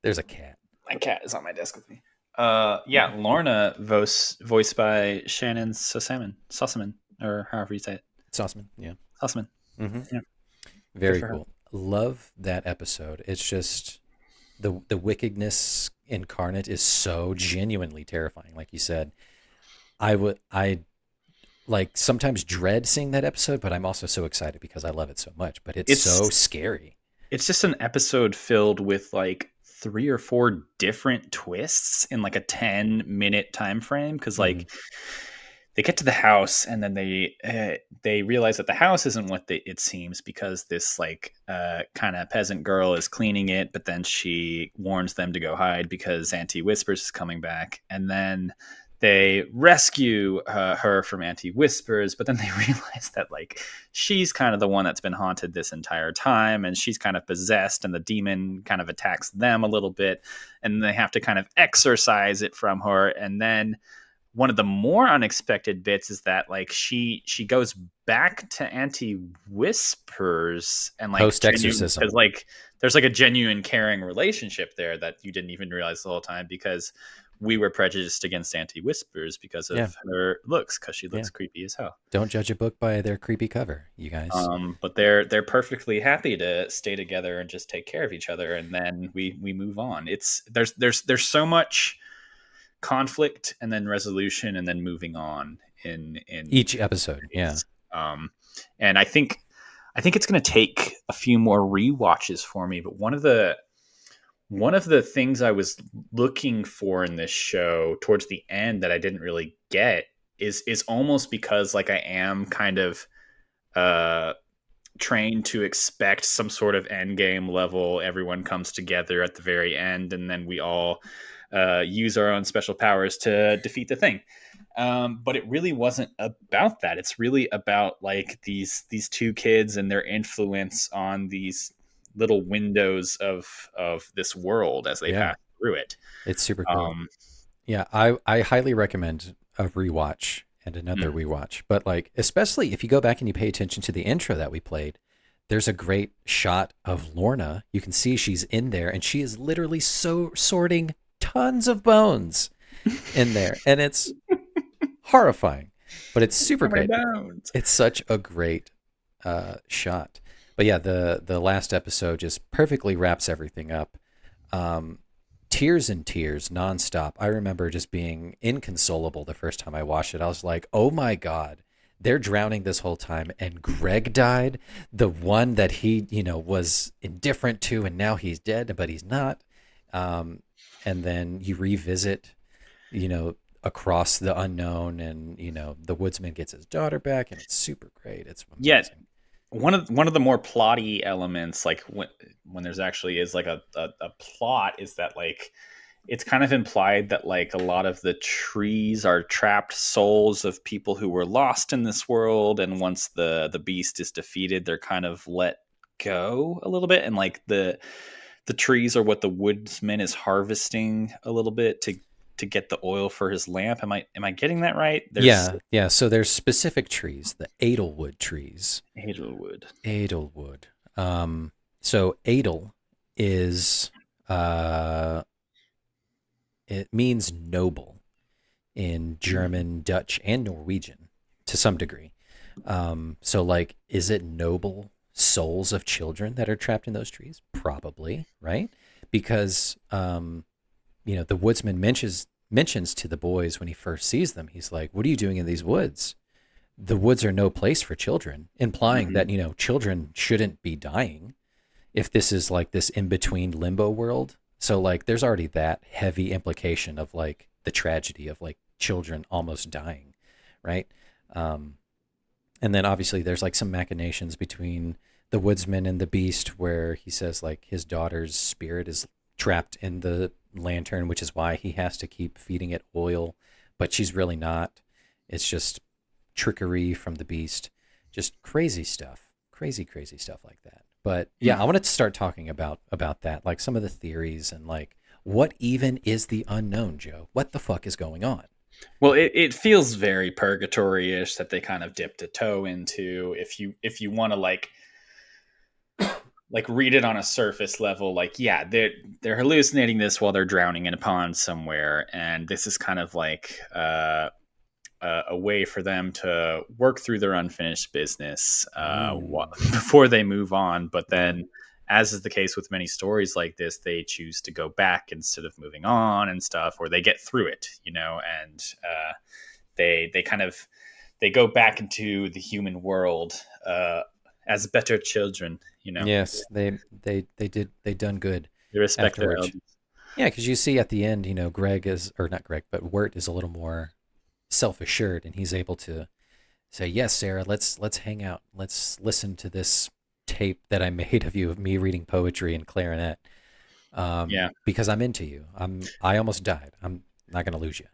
There's a cat. My cat is on my desk with me. Yeah, Lorna, voiced by Shannon Sossamon, or however you say it. Sauceman, yeah. Sossamon. Mm-hmm. Yeah. Very Good for her. cool. Love that episode. It's just the wickedness incarnate is so genuinely terrifying. Like you said, I like sometimes dread seeing that episode, but I'm also so excited because I love it so much. But it's so scary. It's just an episode filled with like 3 or 4 different twists in like a 10-minute time frame, because like they get to the house and then they realize that the house isn't what it seems, because this like kind of peasant girl is cleaning it, but then she warns them to go hide because Auntie Whispers is coming back, and then they rescue her from Auntie Whispers, but then they realize that like she's kind of the one that's been haunted this entire time, and she's kind of possessed, and the demon kind of attacks them a little bit, and they have to kind of exorcise it from her. And then one of the more unexpected bits is that like she goes back to Auntie Whispers and like post exorcism, because like there's like a genuine caring relationship there that you didn't even realize the whole time, because we were prejudiced against Auntie Whispers because of her looks, because she looks creepy as hell. Don't judge a book by their creepy cover, you guys. But they're perfectly happy to stay together and just take care of each other, and then we move on. There's so much conflict and then resolution and then moving on in each episode. And I think it's going to take a few more rewatches for me, but one of the things I was looking for in this show towards the end that I didn't really get is almost because like I am kind of trained to expect some sort of end game level, everyone comes together at the very end and then we all use our own special powers to defeat the thing. But it really wasn't about that. It's really about like these 2 kids and their influence on these little windows of this world as they pass through it. It's super cool. I highly recommend a rewatch and another rewatch. But like, especially if you go back and you pay attention to the intro that we played, there's a great shot of Lorna. You can see she's in there and she is literally sorting tons of bones in there, and it's horrifying, but it's super great. It's such a great shot. But yeah, the last episode just perfectly wraps everything up. Tears and tears nonstop. I remember just being inconsolable the first time I watched it. I was like, oh my God, they're drowning this whole time. And Greg died, the one that he, was indifferent to, and now he's dead, but he's not. And then you revisit, across the unknown, and, the woodsman gets his daughter back, and it's super great. It's amazing. Yeah. One of the more plotty elements, like when there's actually is like a plot, is that like it's kind of implied that like a lot of the trees are trapped souls of people who were lost in this world, and once the beast is defeated, they're kind of let go a little bit, and like the trees are what the woodsman is harvesting a little bit to get the oil for his lamp. Am I getting that right? Yeah. So there's specific trees, the Edelwood trees. Edelwood. So Edel is it means noble in German, Dutch, and Norwegian to some degree. So like, is it noble souls of children that are trapped in those trees? Probably, right? Because the woodsman mentions to the boys when he first sees them, he's like, what are you doing in these woods? The woods are no place for children, implying that, children shouldn't be dying if this is like this in-between limbo world. So like, there's already that heavy implication of like the tragedy of like children almost dying, right? Um, and then obviously there's like some machinations between the woodsman and the beast where he says like his daughter's spirit is trapped in the lantern, which is why he has to keep feeding it oil, but she's really not. It's just trickery from the beast. Just crazy stuff. Crazy stuff like that. But yeah, I wanted to start talking about that, like some of the theories and like what even is the unknown, Joe? What the fuck is going on? Well, it feels very purgatory-ish that they kind of dipped a toe into. If you want to like read it on a surface level, like yeah, they're hallucinating this while they're drowning in a pond somewhere, and this is kind of like a way for them to work through their unfinished business before they move on. But then, as is the case with many stories like this, they choose to go back instead of moving on and stuff, or they get through it, and they kind of they go back into the human world as better children. Yes, they done good They respect their afterwards. elders. Yeah, because you see at the end, Greg is, or not Greg, but Wirt is a little more self-assured, and he's able to say, "Yes, Sarah, let's hang out. Let's listen to this tape that I made of you of me reading poetry and clarinet. Yeah, Because I'm into you. I almost died. I'm not gonna lose you."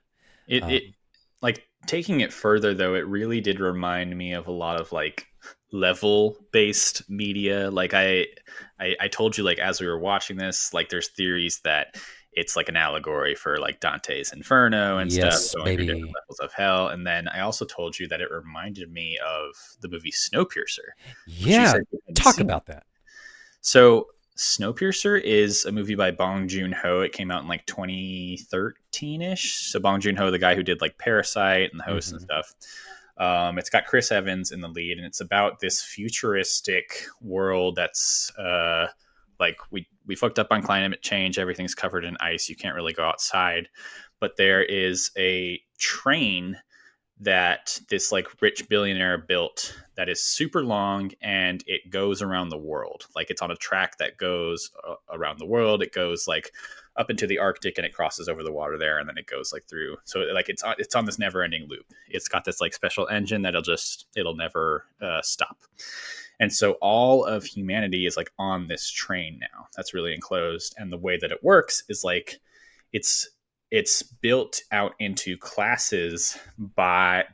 it like taking it further though, it really did remind me of a lot of like level based media. Like I told you, like as we were watching this, like there's theories that it's like an allegory for like Dante's Inferno and stuff, Yes, going through different baby. levels of hell. And then I also told you that it reminded me of the movie Snowpiercer, which you Yeah, said you hadn't talk seen. about that. So Snowpiercer is a movie by Bong Joon-ho. It came out in like 2013-ish. So Bong Joon-ho, the guy who did like Parasite and the Host and Hmm. stuff. It's got Chris Evans in the lead, and it's about this futuristic world that's like we fucked up on climate change. Everything's covered in ice. You can't really go outside, but there is a train that this like rich billionaire built that is super long, and it goes around the world. Like it's on a track that goes around the world. It goes like up into the Arctic, and it crosses over the water there, and then it goes like through. So like it's on this never ending loop. It's got this like special engine that'll it'll never stop. And so all of humanity is like on this train now that's really enclosed. And the way that it works is like it's it's built out into classes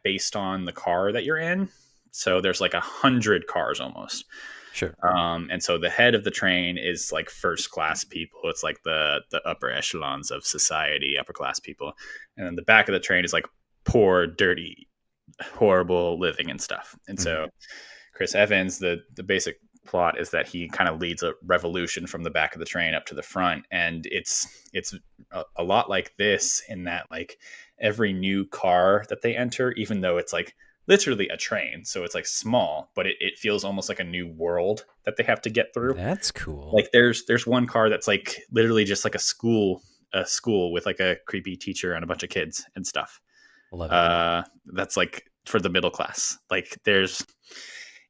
based on the car that you're in. So there's like 100 cars almost. Sure. And so the head of the train is like first class people. It's like the upper echelons of society, upper class people. And then the back of the train is like poor, dirty, horrible living and stuff. And so Chris Evans, the basic plot is that he kind of leads a revolution from the back of the train up to the front, and it's a lot like this in that like every new car that they enter, even though it's like literally a train, so it's like small, but it feels almost like a new world that they have to get through. That's cool. Like there's one car that's like literally just like a school with like a creepy teacher and a bunch of kids and stuff. Love it. That's like for the middle class. Like there's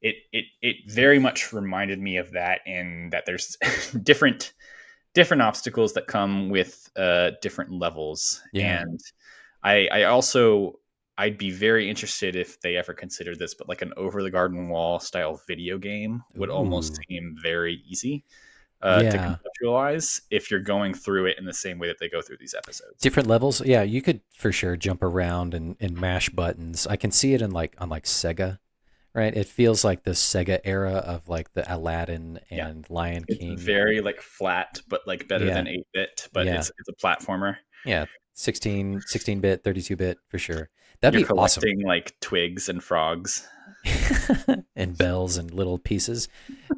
it very much reminded me of that, in that there's different obstacles that come with different levels. Yeah. And I also I'd be very interested if they ever considered this, but like an over the garden wall style video game would almost Ooh. seem very easy to Yeah. conceptualize if you're going through it in the same way that they go through these episodes. Different levels. Yeah, you could for sure jump around and mash buttons. I can see it in like on like Sega, right? It feels like the Sega era of like the Aladdin Yeah. and Lion It's King. very like flat, but like better Yeah. than 8-bit, but Yeah. it's a platformer. Yeah, 16-bit, 32-bit for sure. That'd You're be awesome. collecting like twigs and frogs. And bells and little pieces.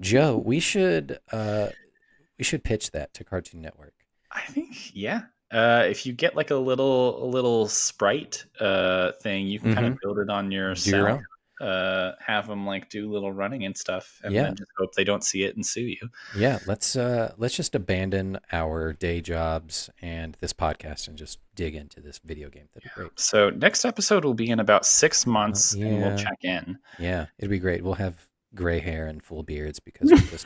Joe, we should pitch that to Cartoon Network. I think, yeah. If you get like a little sprite thing, you can kind of build it on Do your yourself. own. Have them like do little running and stuff, and Yeah. then just hope they don't see it and sue you. Yeah, let's just abandon our day jobs and this podcast and just dig into this video game. That'd be great. So next episode will be in about 6 months, and we'll yeah. check in. Yeah, it'd be great. We'll have gray hair and full beards because of this.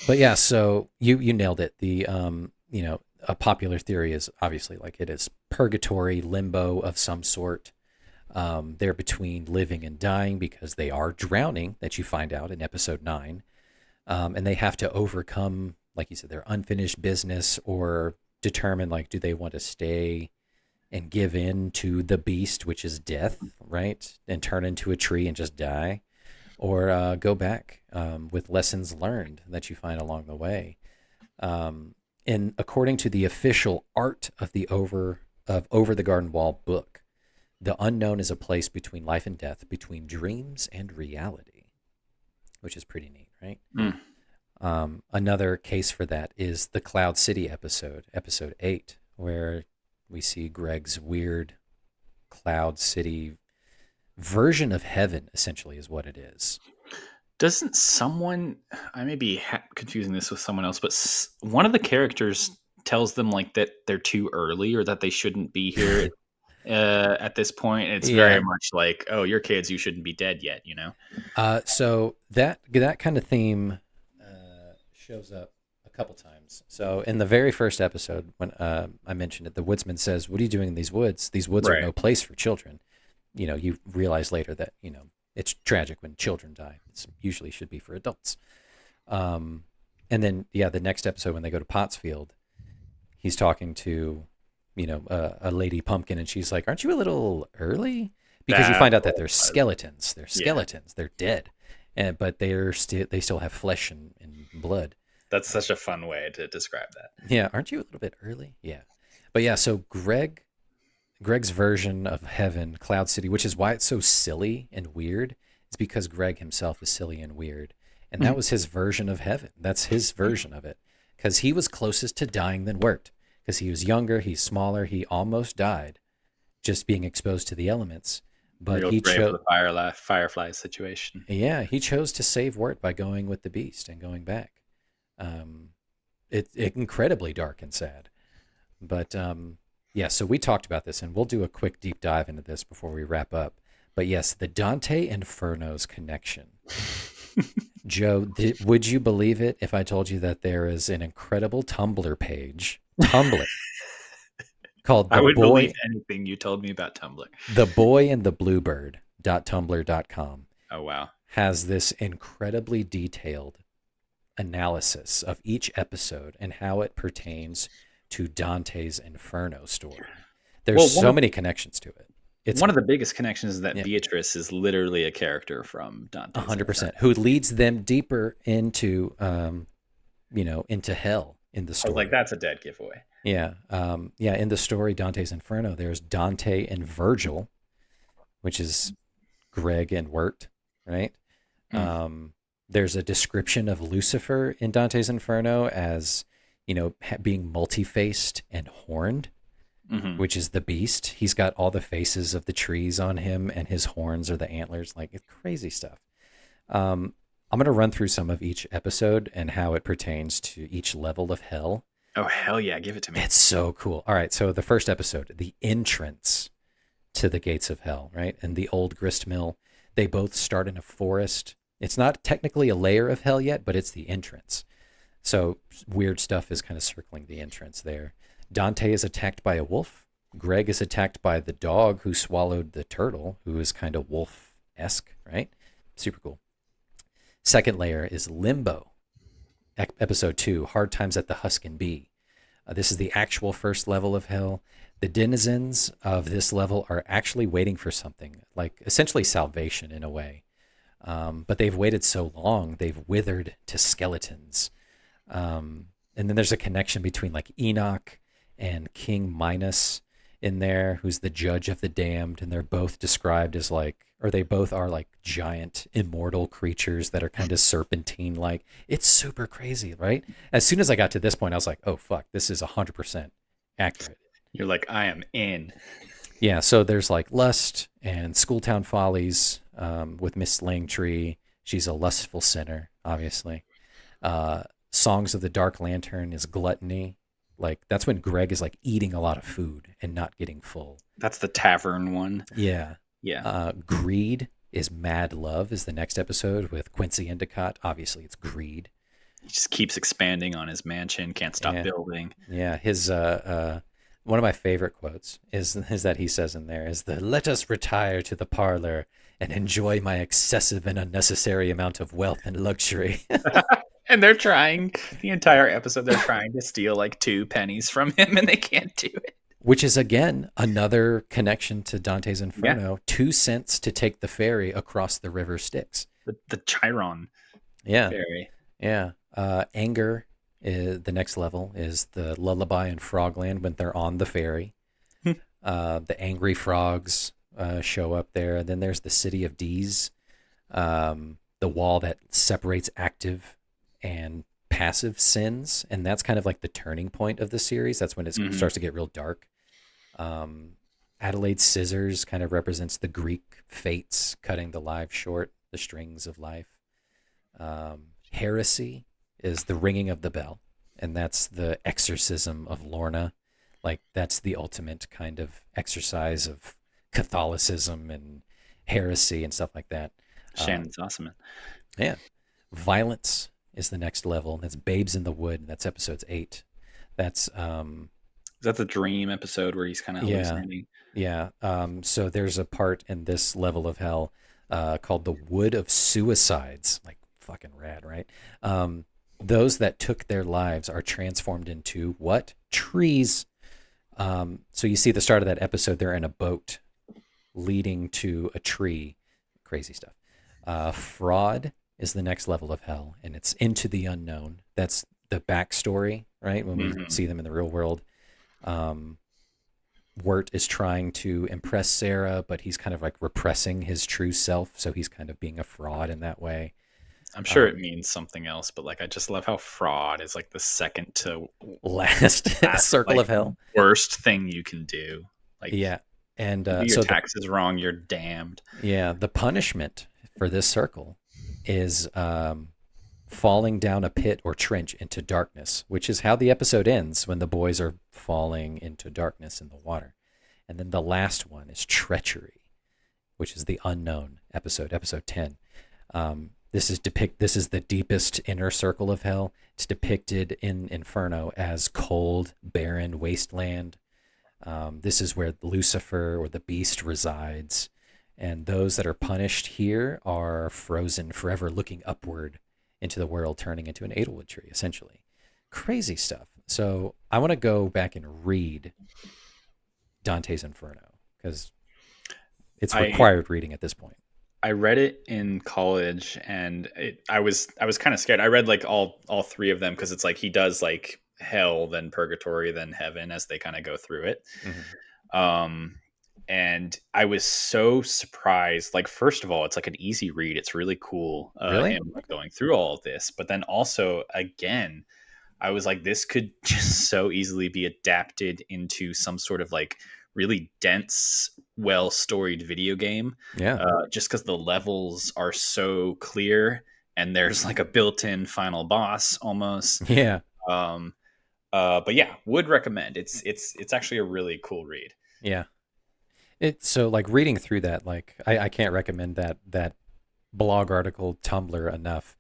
But yeah, so you nailed it. The a popular theory is obviously like it is purgatory, limbo of some sort. They're between living and dying because they are drowning, that you find out in episode 9. And they have to overcome, like you said, their unfinished business or determine, like, do they want to stay and give in to the beast, which is death, right? And turn into a tree and just die, or go back with lessons learned that you find along the way. And according to the official Art of Over the Garden Wall book, the unknown is a place between life and death, between dreams and reality, which is pretty neat, right? Another case for that is the Cloud City episode 8, where we see Greg's weird Cloud City version of heaven, essentially, is what it is. Doesn't someone, I may be confusing this with someone else, but one of the characters tells them like that they're too early or that they shouldn't be here at this point. It's very much like, oh, you're kids, you shouldn't be dead yet, you know? So that kind of theme shows up a couple times. So in the very first episode, when I mentioned it, the woodsman says, "What are you doing in these woods? These woods are no place for children." You know, you realize later that, you know, it's tragic when children die. It's usually should be for adults. And then, the next episode when they go to Pottsfield, he's talking to, you know, a lady pumpkin, and she's like, "Aren't you a little early?" Because you find out that they're skeletons. They're skeletons. They're dead, but they still have flesh and blood. That's such a fun way to describe that. Yeah, aren't you a little bit early? Yeah, but yeah. So Greg's version of heaven, Cloud City, which is why it's so silly and weird, is because Greg himself is silly and weird, and that was his version of heaven. That's his version of it, because he was closest to dying than Wirt. Because he was younger, he's smaller, he almost died, just being exposed to the elements. But he chose the firefly situation. Yeah, he chose to save Wirt by going with the beast and going back. It's incredibly dark and sad. But so we talked about this, and we'll do a quick deep dive into this before we wrap up. But yes, the Dante Inferno's connection. Joe, would you believe it if I told you that there is an incredible Tumblr page, called I would believe anything you told me about Tumblr. The Boy and the Bluebird.tumblr.com. Oh, wow. Has this incredibly detailed analysis of each episode and how it pertains to Dante's Inferno story. There's so many connections to it. It's one of the biggest connections is that Beatrice is literally a character from Dante's 100%, who leads them deeper into, into hell in the story. I was like, that's a dead giveaway. Yeah. In the story Dante's Inferno, there's Dante and Virgil, which is Greg and Wirt, right? There's a description of Lucifer in Dante's Inferno as, being multi-faced and horned, which is the beast. He's got all the faces of the trees on him, and his horns are the antlers. Like, it's crazy stuff. I'm going to run through some of each episode and how it pertains to each level of hell. Oh, hell yeah. Give it to me. It's so cool. All right. So the first episode, the entrance to the gates of hell, right? And the old grist mill, they both start in a forest. It's not technically a layer of hell yet, but it's the entrance. So weird stuff is kind of circling the entrance there. Dante is attacked by a wolf. Greg is attacked by the dog who swallowed the turtle, who is kind of wolf-esque, right? Super cool. Second layer is Limbo. Episode 2, Hard Times at the Huskin Bee. This is the actual first level of hell. The denizens of this level are actually waiting for something, like essentially salvation in a way. But they've waited so long, they've withered to skeletons. And then there's a connection between like Enoch and King Minos in there, who's the judge of the damned. And they're both described as they both are like giant immortal creatures that are kind of serpentine-like. It's super crazy, right? As soon as I got to this point, I was like, oh, fuck, this is 100% accurate. You're like, I am in. Yeah, so there's like Lust and Schooltown Follies with Miss Langtree. She's a lustful sinner, obviously. Songs of the Dark Lantern is Gluttony. Like, that's when Greg is like eating a lot of food and not getting full. That's the tavern one. Yeah. Yeah. Greed is Mad Love is the next episode with Quincy Endicott. Obviously, it's greed. He just keeps expanding on his mansion, can't stop Yeah. building. Yeah, his one of my favorite quotes is that he says in there is the "Let us retire to the parlor and enjoy my excessive and unnecessary amount of wealth and luxury." And they're trying the entire episode. They're trying to steal like 2 pennies from him, and they can't do it. Which is again another connection to Dante's Yeah, Inferno. 2 cents to take the ferry across the river Styx. the Chiron Yeah, fairy. yeah. Anger is the next level is the lullaby in Frogland when they're on the ferry. The angry frogs show up there. And then there's the city of D's, the wall that separates active and passive sins, and that's kind of like the turning point of the series. That's when it starts to get real dark. Adelaide's scissors kind of represents the Greek fates, cutting the life short, the strings of life. Heresy is the ringing of the bell, and that's the exorcism of Lorna. Like that's the ultimate kind of exercise of Catholicism and heresy and stuff like that. Shannon's awesome. Yeah. Violence is the next level. That's Babes in the Wood. And that's episodes 8. That's Is that the dream episode where he's kind of hallucinating? Yeah. So there's a part in this level of hell called the Wood of Suicides. Like fucking rad, right? Those that took their lives are transformed into what? Trees. So you see the start of that episode, they're in a boat leading to a tree. Crazy stuff. Fraud is the next level of hell, and it's into the unknown. That's the backstory, right? When we see them in the real world. Wirt is trying to impress Sarah, but he's kind of like repressing his true self, so he's kind of being a fraud in that way. I'm sure it means something else, but like I just love how fraud is like the second to Last circle like, of hell. worst thing you can do. Like Yeah. And do your so taxes wrong, you're damned. the punishment for this circle is falling down a pit or trench into darkness, which is how the episode ends when the boys are falling into darkness in the water. And then the last one is treachery, which is the unknown episode 10. This is the deepest inner circle of hell. It's depicted in Inferno as cold, barren wasteland. This is where Lucifer or the beast resides. And those that are punished here are frozen forever, looking upward into the world, turning into an Edelwood tree, essentially. Crazy stuff. So I want to go back and read Dante's Inferno because it's required reading at this point. I read it in college, and I was kind of scared. I read like all 3 of them because it's like he does like hell, then purgatory, then heaven as they kind of go through it. And I was so surprised. Like, first of all, it's like an easy read. It's really cool. Really? Him going through all of this, but then also again, I was like, this could just so easily be adapted into some sort of like really dense, well-storied video game. Yeah. Just because the levels are so clear and there's like a built-in final boss almost. Yeah. But yeah, would recommend. It's actually a really cool read. Yeah. It's so like reading through that, like I can't recommend that blog article Tumblr enough.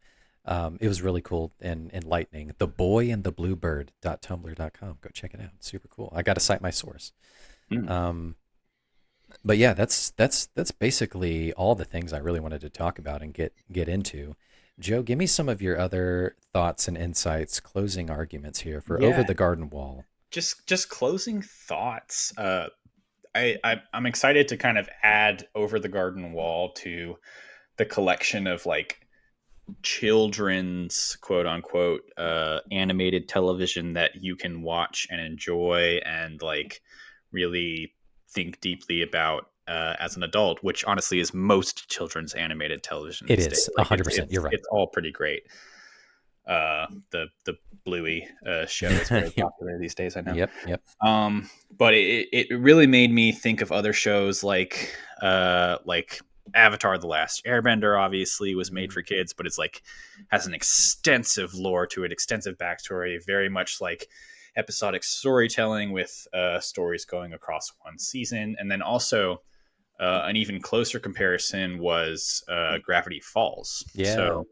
It was really cool and enlightening. theboyandthebluebird.tumblr.com. Go check it out. It's super cool. I got to cite my source. But yeah, that's basically all the things I really wanted to talk about and get into. Joe, give me some of your other thoughts and insights, closing arguments here for Over the Garden Wall. Just closing thoughts. I'm excited to kind of add Over the Garden Wall to the collection of like children's quote unquote animated television that you can watch and enjoy and like really think deeply about as an adult, which honestly is most children's animated television. It is 100%. You're right. It's all pretty great. The Bluey show is very popular these days, I know. Yep. But it really made me think of other shows like Avatar: The Last Airbender obviously was made for kids, but it's like has an extensive lore to it, extensive backstory, very much like episodic storytelling with stories going across one season. And then also An even closer comparison was Gravity Falls. Yeah. So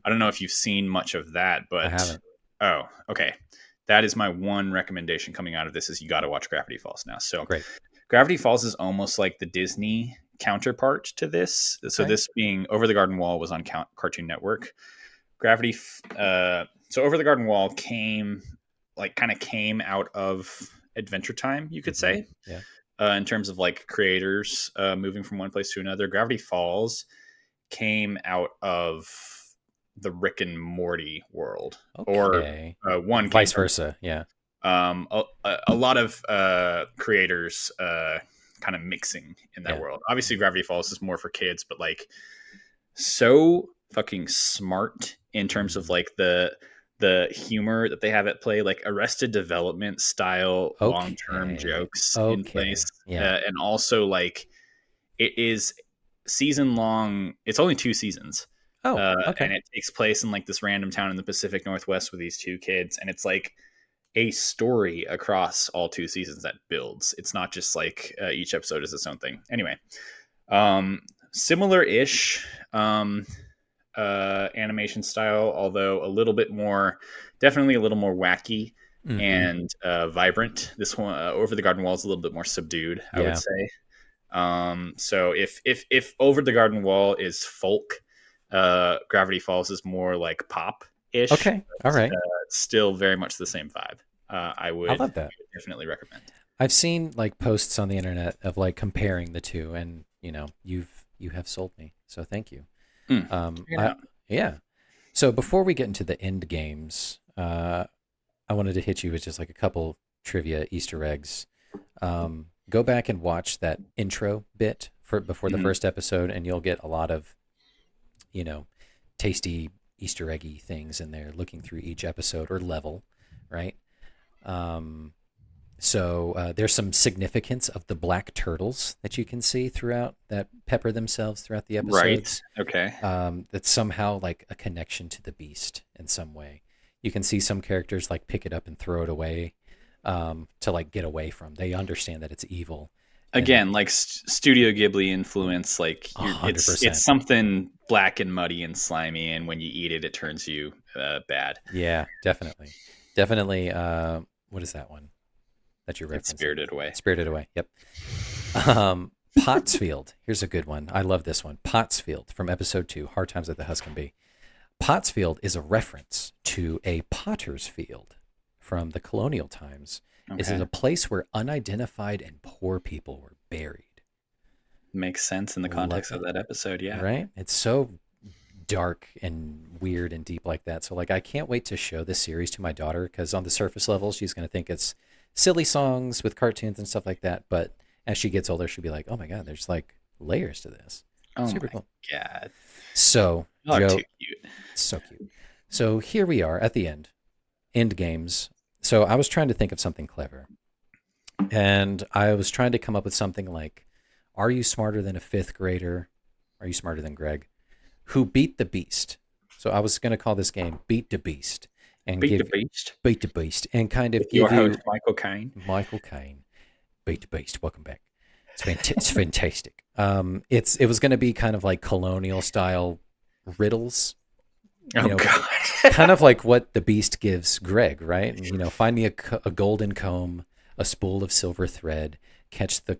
I don't know if you've seen much of that, I but haven't. oh, okay. That is my one recommendation coming out of this: is you got to watch Gravity Falls now. So Great. Gravity Falls is almost like the Disney counterpart to this. So Okay. this being Over the Garden Wall was on Cartoon Network. So Over the Garden Wall kind of came out of Adventure Time, you could say, Yeah. in terms of like creators moving from one place to another. Gravity Falls came out of the Rick and Morty world, or Okay. one came Vice from versa. Yeah. a lot of creators kind of mixing in that Yeah. world. Obviously, Gravity Falls is more for kids, but like so fucking smart in terms of like the humor that they have at play, like Arrested Development style long term Okay. jokes in place, Okay. Yeah. and also like it is season long. It's only 2 seasons. Oh, okay. And it takes place in like this random town in the Pacific Northwest with these two kids, and it's like a story across all 2 seasons that builds. It's not just like each episode is its own thing. Anyway, similar-ish animation style, although a little bit more, definitely a little more wacky and vibrant. This one, Over the Garden Wall, is a little bit more subdued, I would Yeah. say. So if Over the Garden Wall is folk, Gravity Falls is more like pop-ish. Okay. All right. Still very much the same vibe. I I would love that. definitely recommend. I've seen like posts on the internet of like comparing the two, and you have sold me. So thank you. Yeah. So before we get into the end games, I wanted to hit you with just like a couple trivia Easter eggs. Go back and watch that intro bit for before the first episode, and you'll get a lot of, tasty Easter eggy things in there. Looking through each episode or level, right? So there's some significance of the black turtles that you can see throughout that pepper themselves throughout the episodes. Right. Okay. That's somehow like a connection to the beast in some way. You can see some characters like pick it up and throw it away to like get away from. They understand that it's evil. Again, like Studio Ghibli influence, like it's 100%. something black and muddy and slimy, and when you eat it, it turns you bad. Yeah, definitely. Definitely. What is that one that you're referencing? It's Spirited Away. Spirited Away. Yep. Pottsfield. Here's a good one. I love this one. Pottsfield from episode 2, Hard Times at the Huscombe. Pottsfield is a reference to a potter's field from the colonial times. Okay. This is a place where unidentified and poor people were buried. Makes sense in the context of that episode, yeah. Right? It's so dark and weird and deep like that. So like I can't wait to show this series to my daughter, because on the surface level she's going to think it's silly songs with cartoons and stuff like that, but as she gets older she'll be like, oh my god, there's like layers to this. Oh Super my cool. god. So Oh, Joe, too cute. so cute. So here we are at the end games. So I was trying to think of something clever, and I was trying to come up with something like, are you smarter than a 5th grader? Are you smarter than Greg, who beat the beast? So I was going to call this game Beat the Beast, and Beat the Beast. Beat the Beast, and kind of With give your you host, Michael Caine. Michael Caine. Beat the Beast. Welcome back. It's fantastic. It was going to be kind of like colonial style riddles. God. Kind of like what the Beast gives Greg, right? Find me a golden comb, a spool of silver thread, catch the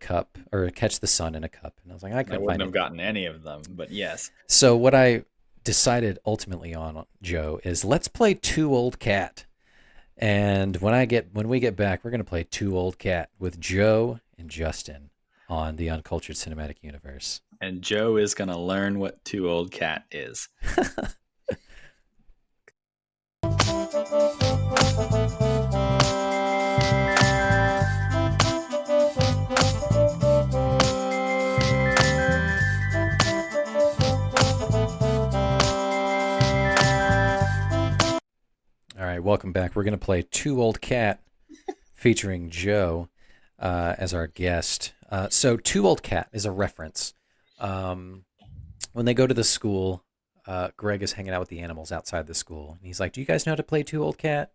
sun in a cup. And I was like, I I couldn't wouldn't find have it. gotten any of them, but yes. So what I decided ultimately on, Joe, is let's play Two Old Cat. And when we get back, we're going to play Two Old Cat with Joe and Justin on the Uncultured Cinematic Universe. And Joe is going to learn what Two Old Cat is. All right, welcome back. We're going to play Two Old Cat featuring Joe as our guest. So Two Old Cat is a reference. When they go to the school, Greg is hanging out with the animals outside the school. And he's like, do you guys know how to play Two Old Cat?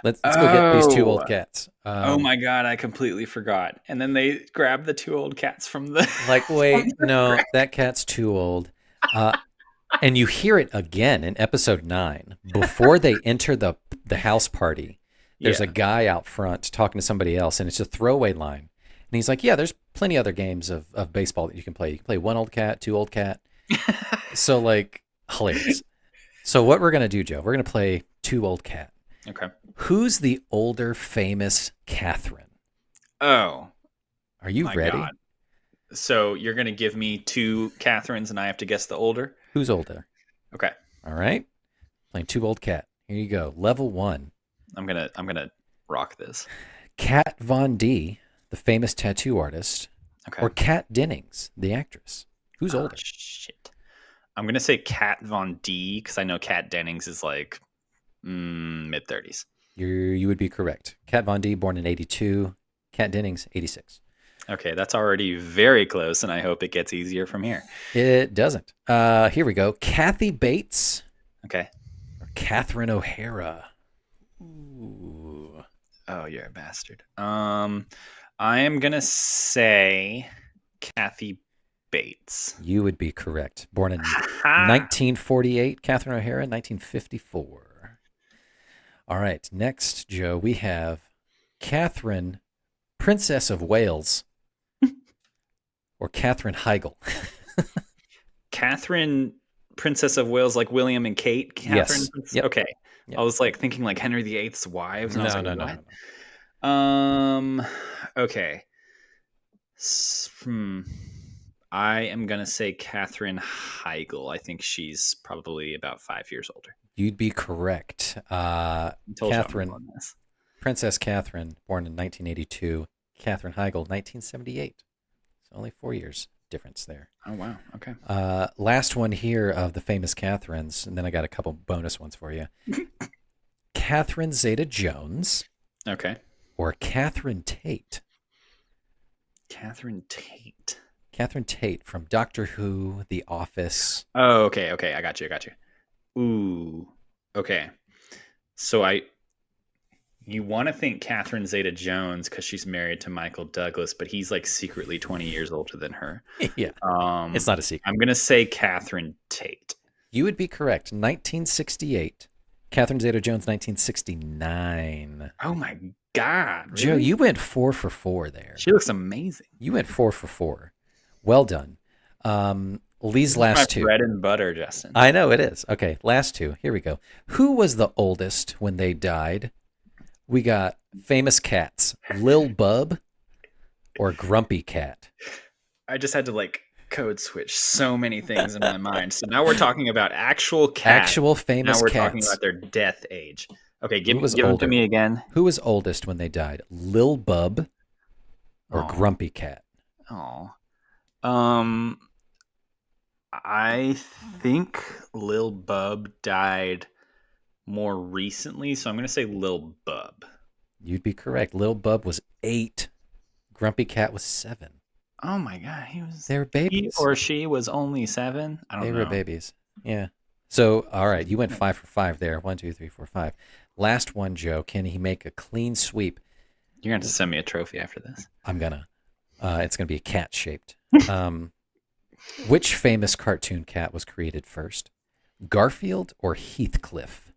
Let's go get these two old Oh, cats. oh my God, I completely forgot. And then they grab the two old cats from the Like, from wait, the no, gra- that cat's too old. Uh, and you hear it again in episode 9 before they enter the house party. There's a Yeah. guy out front talking to somebody else, and it's a throwaway line. And he's like, "Yeah, there's plenty other games of baseball that you can play. You can play one old cat, two old cat." So like hilarious. So what we're gonna do, Joe? We're gonna play two old cat. Okay. Who's the older famous Catherine? Oh Are you my ready? God. So you're gonna give me two Catherines, and I have to guess the older. Who's older? Okay. All right. Playing two old cat. Here you go. Level 1. I'm gonna rock this. Kat Von D, the famous tattoo artist, Okay. or Kat Dennings, the actress. Who's Oh, older? shit. I'm gonna say Kat Von D because I know Kat Dennings is like mid 30s. You would be correct. Kat Von D, born in 82. Kat Dennings, 86. Okay, that's already very close, and I hope it gets easier from here. It doesn't. Here we go. Kathy Bates Okay. or Catherine O'Hara. Ooh. Oh, you're a bastard. I am gonna say Kathy Bates. You would be correct. Born in Ha! 1948, Catherine O'Hara, 1954. All right, next, Joe, we have Catherine, Princess of Wales, or Catherine Heigl. Catherine, Princess of Wales, like William and Kate. Catherine. Yes. Yep. Okay. Yep. I was like thinking like Henry VIII's wives. And I was No, like, no, what? no. Okay. I am gonna say Catherine Heigl. I think she's probably about 5 years older. You'd be correct. I told you I'm Catherine, on this. Princess Catherine, born in 1982. Catherine Heigl, 1978. So only 4 years difference there. Oh wow. Okay. Last one here of the famous Catherines, and then I got a couple bonus ones for you. Catherine Zeta-Jones Okay. or Catherine Tate? Catherine Tate. Catherine Tate from Doctor Who, The Office. Oh, okay. Okay. I got you. Ooh. Okay. So you want to think Catherine Zeta-Jones because she's married to Michael Douglas, but he's like secretly 20 years older than her. Yeah, it's not a secret. I'm gonna say Catherine Tate. You would be correct. 1968. Catherine Zeta-Jones, 1969. Oh my God, Joe, really? you went 4 for 4 there. She looks amazing. You went 4 for 4. Well done. Lee's My last two. bread and butter, Justin. I know it is. Okay, last two. Here we go. Who was the oldest when they died? We got famous cats, Lil Bub or Grumpy Cat. I just had to like code switch so many things in my mind. So now we're talking about actual cats. Actual famous Now we're cats. talking about their death age. Okay, give was them to older? me again. Who was oldest when they died? Lil Bub or Oh. Grumpy Cat? Oh. I think Lil Bub died more recently, so I'm going to say Lil Bub. You'd be correct. Lil Bub was 8. Grumpy Cat was 7. Oh my God, he was. They were He babies. or she was only 7. I don't They know. were babies. Yeah. So, all right, you went 5 for 5 there. 1, 2, 3, 4, 5. Last one, Joe. Can he make a clean sweep? You're going to have to send me a trophy after this. I'm gonna. It's gonna be a cat shaped. Which famous cartoon cat was created first? Garfield or Heathcliff?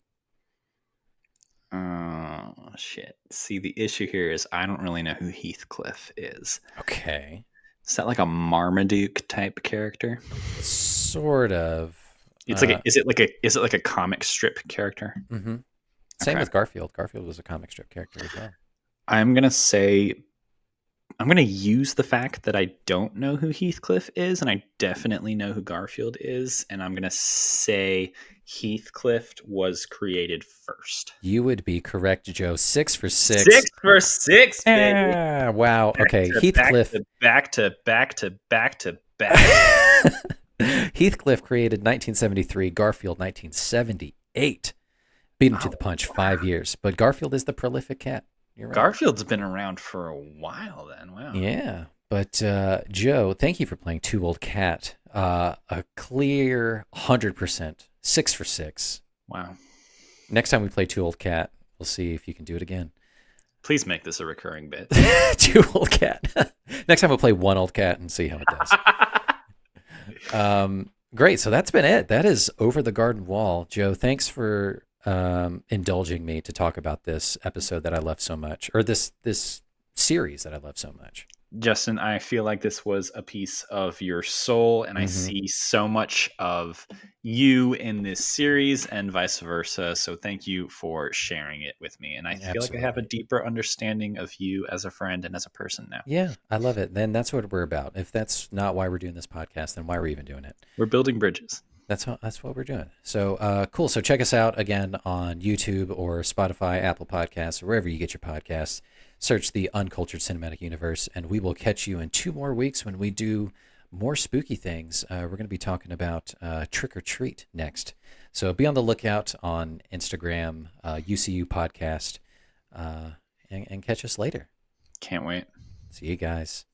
Oh shit! See, the issue here is I don't really know who Heathcliff is. Okay. Is that like a Marmaduke type character? Sort of. It's like is it like a comic strip character? Mm-hmm. Same Okay. with Garfield. Garfield was a comic strip character as well. I'm gonna use the fact that I don't know who Heathcliff is, and I definitely know who Garfield is, and I'm gonna say Heathcliff was created first. You would be correct, Joe. 6 for 6. 6 for 6, baby. Ah, wow. Okay, Heathcliff. Back to back. Heathcliff created 1973. Garfield 1978. Beat him to the punch. 5 years. But Garfield is the prolific cat. You're right. Garfield's been around for a while then. Wow. Yeah. But Joe, thank you for playing Two Old Cat. A clear 100%. 6 for 6. Wow. Next time we play Two Old Cat, We'll see if you can do it again. Please make this a recurring bit. 2 old cat. Next time we'll play 1 old cat and see how it does. Great. So that's been it. That is Over the Garden Wall. Joe, thanks for indulging me to talk about this episode that I love so much, or this series that I love so much. Justin, I feel like this was a piece of your soul, and I see so much of you in this series and vice versa. So thank you for sharing it with me. And I feel like I have a deeper understanding of you as a friend and as a person now. Yeah, I love it. Then that's what we're about. If that's not why we're doing this podcast, then why are we even doing it? We're building bridges. That's what we're doing. So cool. So check us out again on YouTube or Spotify, Apple Podcasts, or wherever you get your podcasts. Search the Uncultured Cinematic Universe, and we will catch you in 2 more weeks when we do more spooky things. We're going to be talking about Trick or Treat next. So be on the lookout on Instagram, UCU Podcast, and catch us later. Can't wait. See you guys.